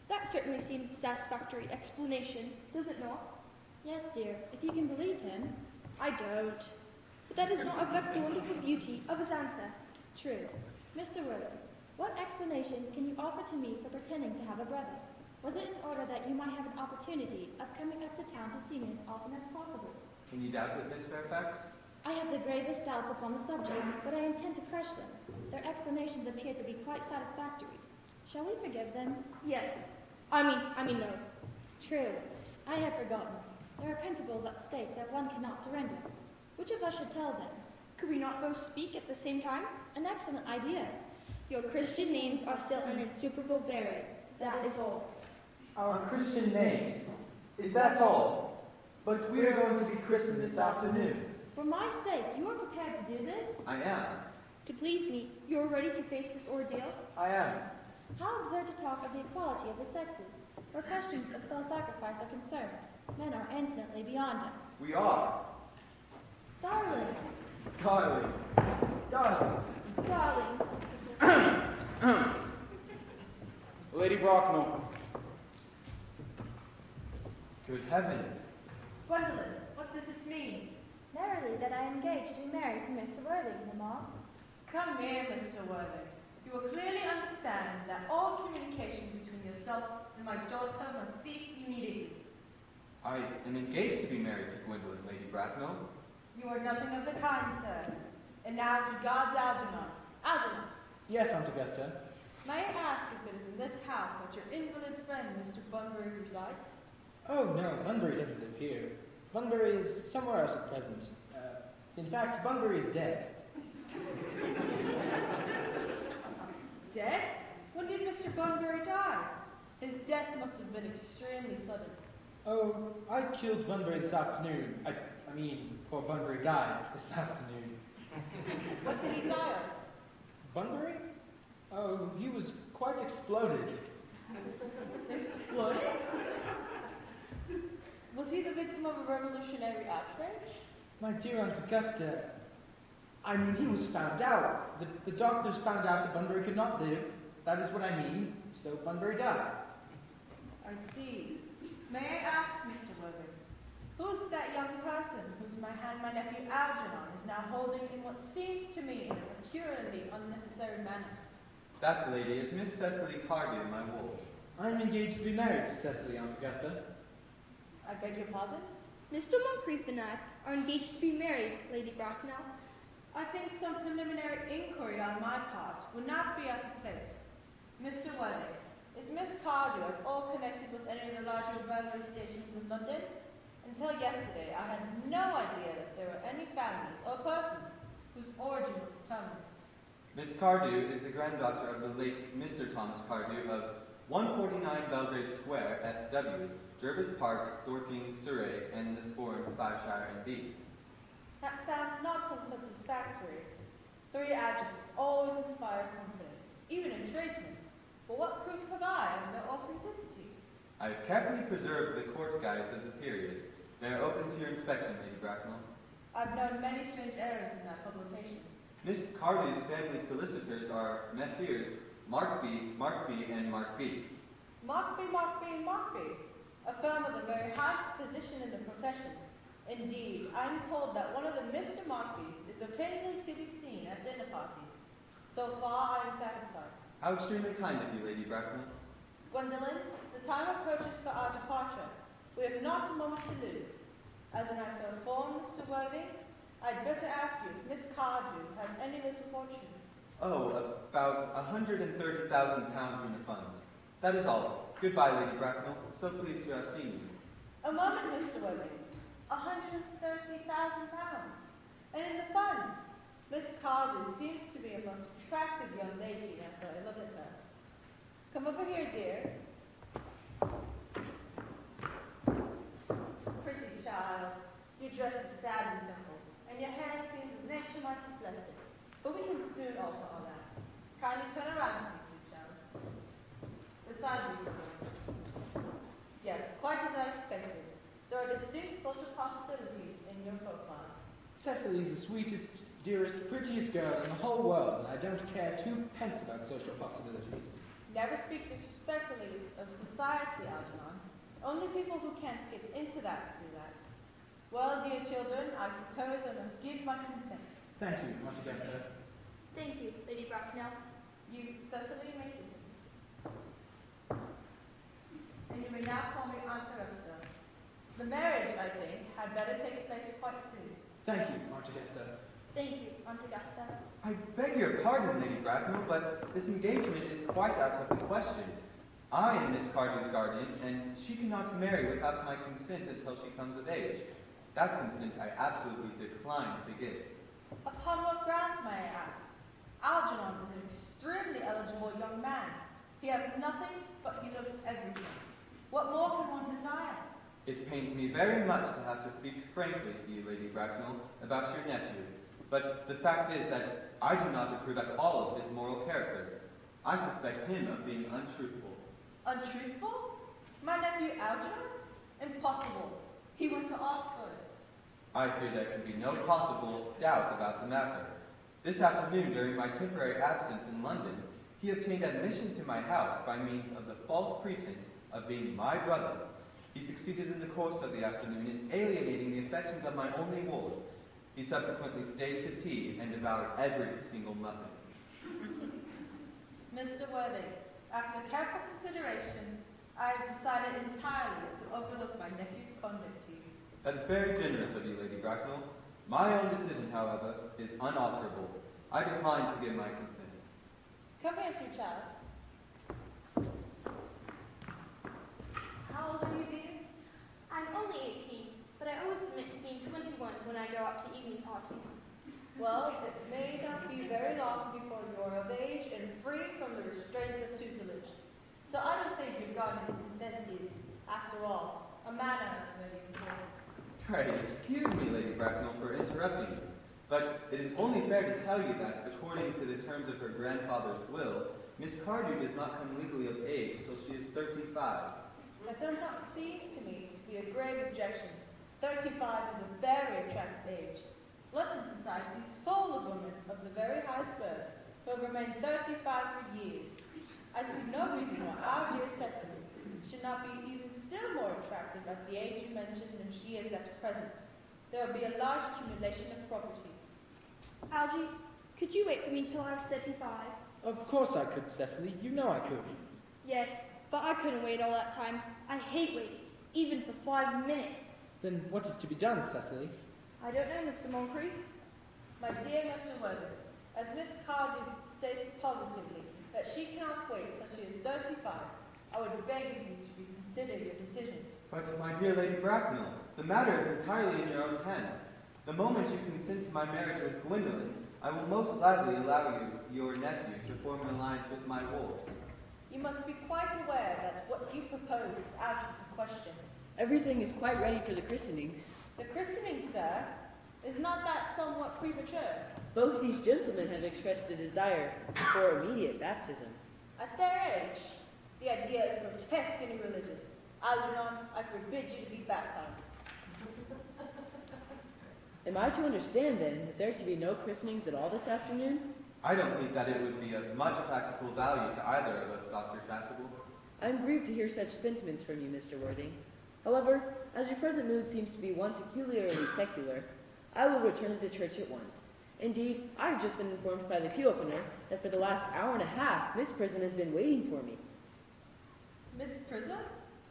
That certainly seems a satisfactory explanation, does it not? Yes, dear, if you can believe him. I don't. But that does not affect the wonderful beauty of his answer. True. Mr. Worthing, what explanation can you offer to me for pretending to have a brother? Was it in order that you might have an opportunity of coming up to town to see me as often as possible? Can you doubt it, Miss Fairfax? I have the gravest doubts upon the subject, but I intend to crush them. Their explanations appear to be quite satisfactory. Shall we forgive them? Yes. I mean no. True. I had forgotten. There are principles at stake that one cannot surrender. Which of us should tell them? Could we not both speak at the same time? An excellent idea. Your Christian names are still an insuperable barrier. That is all. Our Christian names. Is that all? But we are going to be christened this afternoon. For my sake, you are prepared to do this? I am. To please me, you are ready to face this ordeal? I am. How absurd to talk of the equality of the sexes. Where questions of self-sacrifice are concerned, men are infinitely beyond us. We are. Darling, Darling. Darling. Darling, Lady Brocknell. Good heavens. Gwendolyn, what does this mean? merrily that I am engaged to be married to Mr. Worthing, Mamma. Come here, Mr. Worthing. You will clearly understand that all communication between yourself and my daughter must cease immediately. I am engaged to be married to Gwendolyn, Lady Bracknell. You are nothing of the kind, sir. And now as regards Algernon. Algernon, Yes, Aunt Augusta. may I ask if it is in this house that your invalid friend, Mr. Bunbury, resides? Oh, no, Bunbury doesn't live here. Bunbury is somewhere else at present. In fact, Bunbury is dead. Dead? When did Mr. Bunbury die? His death must have been extremely sudden. Oh, I killed Bunbury this afternoon. I mean, poor Bunbury died this afternoon. What did he die of? Bunbury? Oh, he was quite exploded. Exploded? Was he the victim of a revolutionary outrage? My dear Aunt Augusta, I mean, he was found out. The doctors found out that Bunbury could not live. That is what I mean. So Bunbury died. I see. May I ask, Mr. Worthing, who is that young person whose my nephew Algernon is now holding in what seems to me in a peculiarly unnecessary manner? That lady is Miss Cecily Cardew, my ward. I'm engaged to be married to Cecily, Aunt Augusta. I beg your pardon? Mr. Moncrief and I are engaged to be married, Lady Bracknell. I think some preliminary inquiry on my part would not be out of place. Mr. Worthing, Is Miss Cardew at all connected with any of the larger railway stations in London? Until yesterday, I had no idea that there were any families or persons whose origin was terminus. Miss Cardew is the granddaughter of the late Mr. Thomas Cardew of 149 Belgrave Square, SW, Jervis Park, Dorking, Surrey, and the Sporn, 5 Shire, NB. That sounds not unsatisfactory. 3 addresses always inspire confidence, even in tradesmen. But what proof have I of their authenticity? I have carefully preserved the court guides of the period. They are open to your inspection, Lady Bracknell. I've known many strange errors in that publication. Miss Cardew's family solicitors are Messrs. Mark B., and Mark B. Mark B., a firm with a very high position in the profession. Indeed, I'm told that one of the Mr. Markbys is occasionally to be seen at dinner parties. So far, I am satisfied. How extremely kind of you, Lady Bracknell. Gwendolyn, the time approaches for our departure. We have not a moment to lose. As a matter of form, Mr. Worthing, I'd better ask you if Miss Cardew has any little fortune. Oh, about £130,000 in the funds. That is all. Goodbye, Lady Bracknell. So pleased to have seen you. A moment, Mr. Worthing. £130,000. And in the funds, Miss Cardew seems to be a most attractive young lady after I look at her. Come over here, dear. Pretty child. Your dress is sad and simple, and your hair seems as nature might have left it. But we can soon alter all that. Kindly turn around, please, sweet child. The side view. Yes, quite as I expected. There are distinct social possibilities in your profile. Cecily's the sweetest, dearest, prettiest girl in the whole world, and I don't care 2 pence about social possibilities. Never speak disrespectfully of society, Algernon. Only people who can't get into that do that. Well, dear children, I suppose I must give my consent. Thank you, Montagesta. Thank you, Lady Bracknell. You, Cecily, may kiss me. And you may now call me Aunt Teresa. The marriage, I think, had better take place quite soon. Thank you, Montagesta. Thank you, Aunt Augusta. I beg your pardon, Lady Bracknell, but this engagement is quite out of the question. I am Miss Cardew's guardian, and she cannot marry without my consent until she comes of age. That consent I absolutely decline to give. Upon what grounds, may I ask? Algernon is an extremely eligible young man. He has nothing, but he looks everything. What more can one desire? It pains me very much to have to speak frankly to you, Lady Bracknell, about your nephew. But the fact is that I do not approve at all of his moral character. I suspect him of being untruthful. Untruthful? My nephew Algernon? Impossible. He went to Oxford. I fear there can be no possible doubt about the matter. This afternoon, during my temporary absence in London, he obtained admission to my house by means of the false pretense of being my brother. He succeeded in the course of the afternoon in alienating the affections of my only ward. He subsequently stayed to tea and devoured every single muffin. Mr. Worthing, after careful consideration, I have decided entirely to overlook my nephew's conduct to you. That is very generous of you, Lady Bracknell. My own decision, however, is unalterable. I decline to give my consent. Come here, sweet child. How old are you, dear? I'm only 18, but I always admit to being 21 when I go out to evening parties. Well, it may not be very long before you're of age and free from the restraints of tutelage. So I don't think your guardian's consent is, after all, a matter of very importance. Pray, excuse me, Lady Bracknell, for interrupting you, but it is only fair to tell you that, according to the terms of her grandfather's will, Miss Cardew does not come legally of age till she is 35. That does not seem to me to be a grave objection. 35 is a very attractive age. London society is full of women of the very highest birth who have remained 35 for years. I see no reason why our dear Cecily should not be even still more attractive at the age you mentioned than she is at present. There will be a large accumulation of property. Algie, could you wait for me till I was 35? Of course I could, Cecily. You know I could. Yes, but I couldn't wait all that time. I hate waiting, even for 5 minutes. Then what is to be done, Cecily? I don't know, Mr. Moncrief. My dear Mr. Worthing, as Miss Cardew states positively that she cannot wait till she is 35, I would beg of you to reconsider your decision. But, my dear Lady Bracknell, the matter is entirely in your own hands. The moment you consent to my marriage with Gwendolen, I will most gladly allow you, your nephew, to form an alliance with my ward. You must be quite aware that what you propose is out of the question. Everything is quite ready for the christenings. The christening, sir, is not that somewhat premature? Both these gentlemen have expressed a desire for immediate baptism. At their age, the idea is grotesque and irreligious. Algernon, I forbid you to be baptized. Am I to understand, then, that there are to be no christenings at all this afternoon? I don't think that it would be of much practical value to either of us, Dr. Chasuble. I am grieved to hear such sentiments from you, Mr. Worthing. However, as your present mood seems to be one peculiarly secular, I will return to the church at once. Indeed, I have just been informed by the pew opener that for the last hour and a half, Miss Prism has been waiting for me. Miss Prism?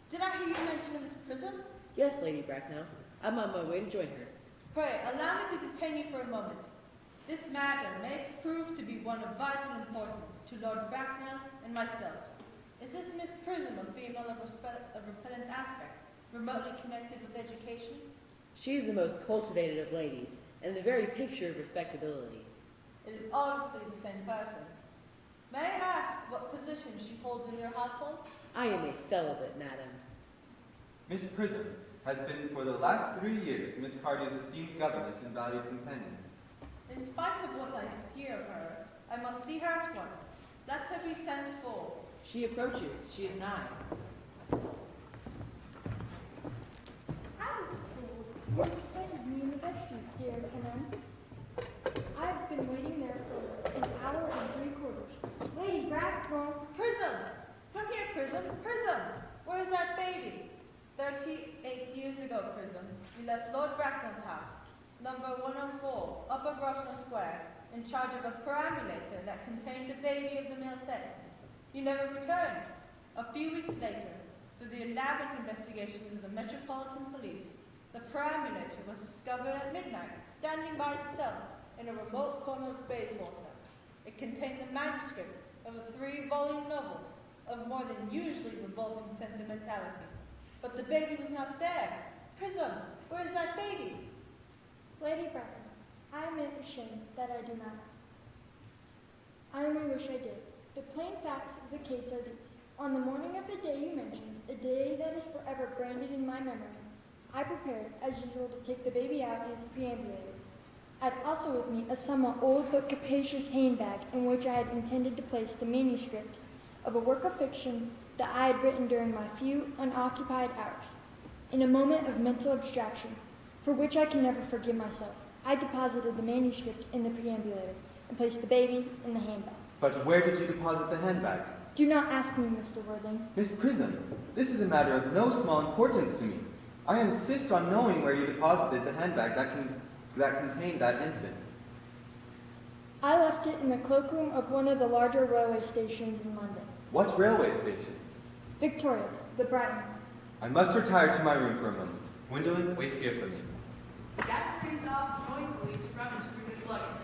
Did I hear you mention Miss Prism? Yes, Lady Bracknell. I'm on my way to join her. Pray, allow me to detain you for a moment. This matter may prove to be one of vital importance to Lord Bracknell and myself. Is this Miss Prism a female of repellent aspect, remotely connected with education? She is the most cultivated of ladies, and the very picture of respectability. It is obviously the same person. May I ask what position she holds in your household? I am a celibate, madam. Miss Prism has been for the last 3 years Miss Cardew's esteemed governess and valued companion. In spite of what I hear of her, I must see her at once. Let her be sent for. She approaches. She is nigh. I was told you expected me in the vestry, dear Canon. I've been waiting there for an hour and 3/4. Lady Bracknell. Prism! Come here, Prism! Prism! Where is that baby? 38 years ago, Prism, you left Lord Bracknell's house, number 104, Upper Grosvenor Square, in charge of a perambulator that contained a baby of the male sex. You never returned. A few weeks later, through the elaborate investigations of the Metropolitan Police, the perambulator was discovered at midnight, standing by itself in a remote corner of Bayswater. It contained the manuscript of a 3-volume novel of more than usually revolting sentimentality. But the baby was not there. Prism, where is that baby? Lady Bracknell, I am ashamed that I do not know. I only wish I did. The plain facts of the case are these. On the morning of the day you mentioned, a day that is forever branded in my memory, I prepared, as usual, to take the baby out in its perambulator. I had also with me a somewhat old but capacious handbag in which I had intended to place the manuscript of a work of fiction that I had written during my few unoccupied hours. In a moment of mental abstraction, for which I can never forgive myself, I deposited the manuscript in the perambulator and placed the baby in the handbag. But where did you deposit the handbag? Do not ask me, Mr. Worthing. Miss Prism, this is a matter of no small importance to me. I insist on knowing where you deposited the handbag that contained that infant. I left it in the cloakroom of one of the larger railway stations in London. What railway station? Victoria, the Brighton. I must retire to my room for a moment. Gwendolen, wait here for me. Jack hurries off noisily to rummage through his luggage.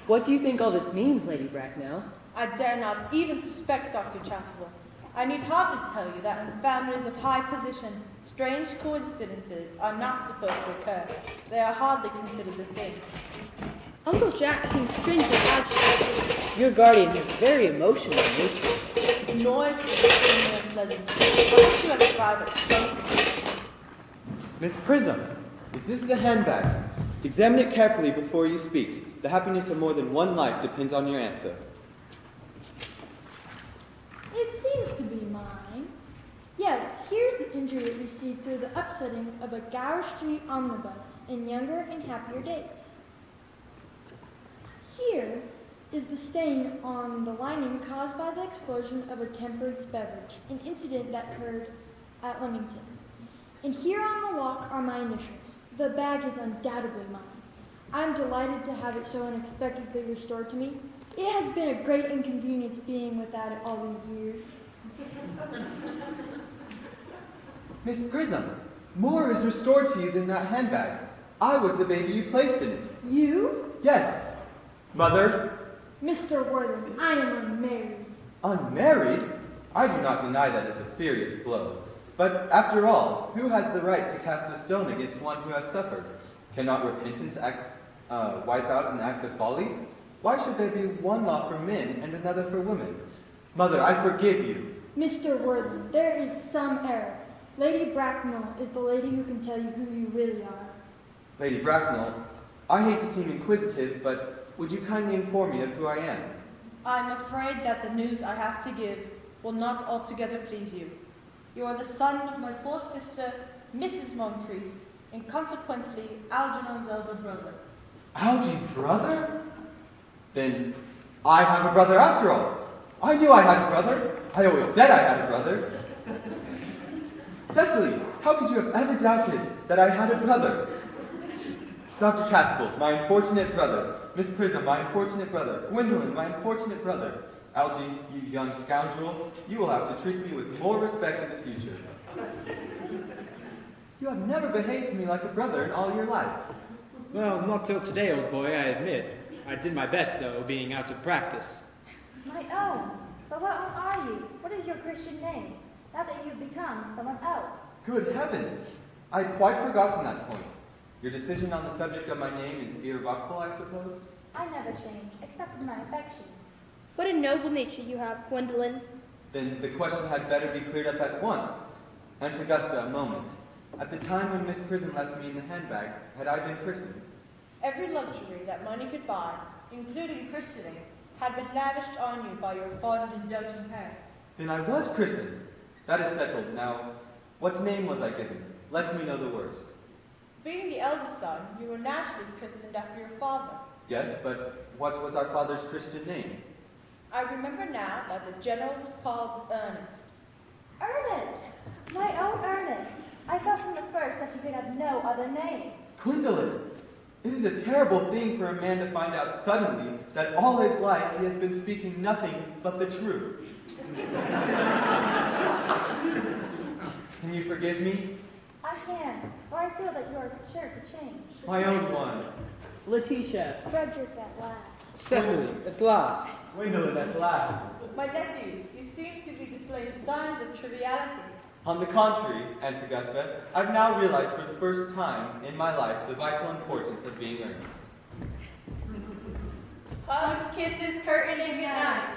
What do you think all this means, Lady Bracknell? I dare not even suspect Dr. Chasuble. I need hardly tell you that in families of high position, strange coincidences are not supposed to occur. They are hardly considered a thing. Uncle Jack seems strangely agitated. Your guardian has a very emotional nature. This noise is extremely unpleasant. Perhaps you have a private son. Miss Prism, is this the handbag? Examine it carefully before you speak. The happiness of more than one life depends on your answer. It seems to be mine. Yes, here's the injury it received through the upsetting of a Gower Street omnibus in younger and happier days. Here is the stain on the lining caused by the explosion of a temperance beverage, an incident that occurred at Leamington. And here on the walk are my initials. The bag is undoubtedly mine. I'm delighted to have it so unexpectedly restored to me. It has been a great inconvenience being without it all these years. Miss Prism, more is restored to you than that handbag. I was the baby you placed in it. You? Yes. Mother? Mr. Worthing, I am unmarried. Unmarried? I do not deny that is a serious blow. But after all, who has the right to cast a stone against one who has suffered? Cannot repentance wipe out an act of folly? Why should there be one law for men and another for women? Mother, I forgive you. Mr. Worthing, there is some error. Lady Bracknell is the lady who can tell you who you really are. Lady Bracknell, I hate to seem inquisitive, but would you kindly inform me of who I am? I'm afraid that the news I have to give will not altogether please you. You are the son of my poor sister, Mrs. Moncrief, and consequently Algernon's elder brother. Algy's brother? Then I have a brother after all. I knew I had a brother. I always said I had a brother. Cecily, how could you have ever doubted that I had a brother? Dr. Chasuble, my unfortunate brother. Miss Prism, my unfortunate brother. Gwendolyn, my unfortunate brother. Algy, you young scoundrel, you will have to treat me with more respect in the future. You have never behaved to me like a brother in all your life. Well, not till today, old boy, I admit. I did my best, though, being out of practice. My own. But what are you? What is your Christian name? Now that you've become someone else. Good heavens! I'd quite forgotten that point. Your decision on the subject of my name is irrevocable, I suppose? I never change, except in my affections. What a noble nature you have, Gwendolyn. Then the question had better be cleared up at once. Aunt Augusta, a moment. At the time when Miss Prism left me in the handbag, had I been christened? Every luxury that money could buy, including christening, had been lavished on you by your fond and doting parents. Then I was christened. That is settled. Now, what name was I given? Let me know the worst. Being the eldest son, you were naturally christened after your father. Yes, but what was our father's Christian name? I remember now that the general was called Ernest. Ernest! My own Ernest! I thought from the first that you could have no other name. Gwendolyn! It is a terrible thing for a man to find out suddenly that all his life he has been speaking nothing but the truth. Can you forgive me? I can, for I feel that you are sure to change. My own one. Letitia. Frederick at last. Cecily, at last. Gwendolyn at last. My nephew, you seem to be displaying signs of triviality. On the contrary, Aunt Augusta, I've now realized for the first time in my life the vital importance of being earnest. Hugs, kisses, curtain, and good night.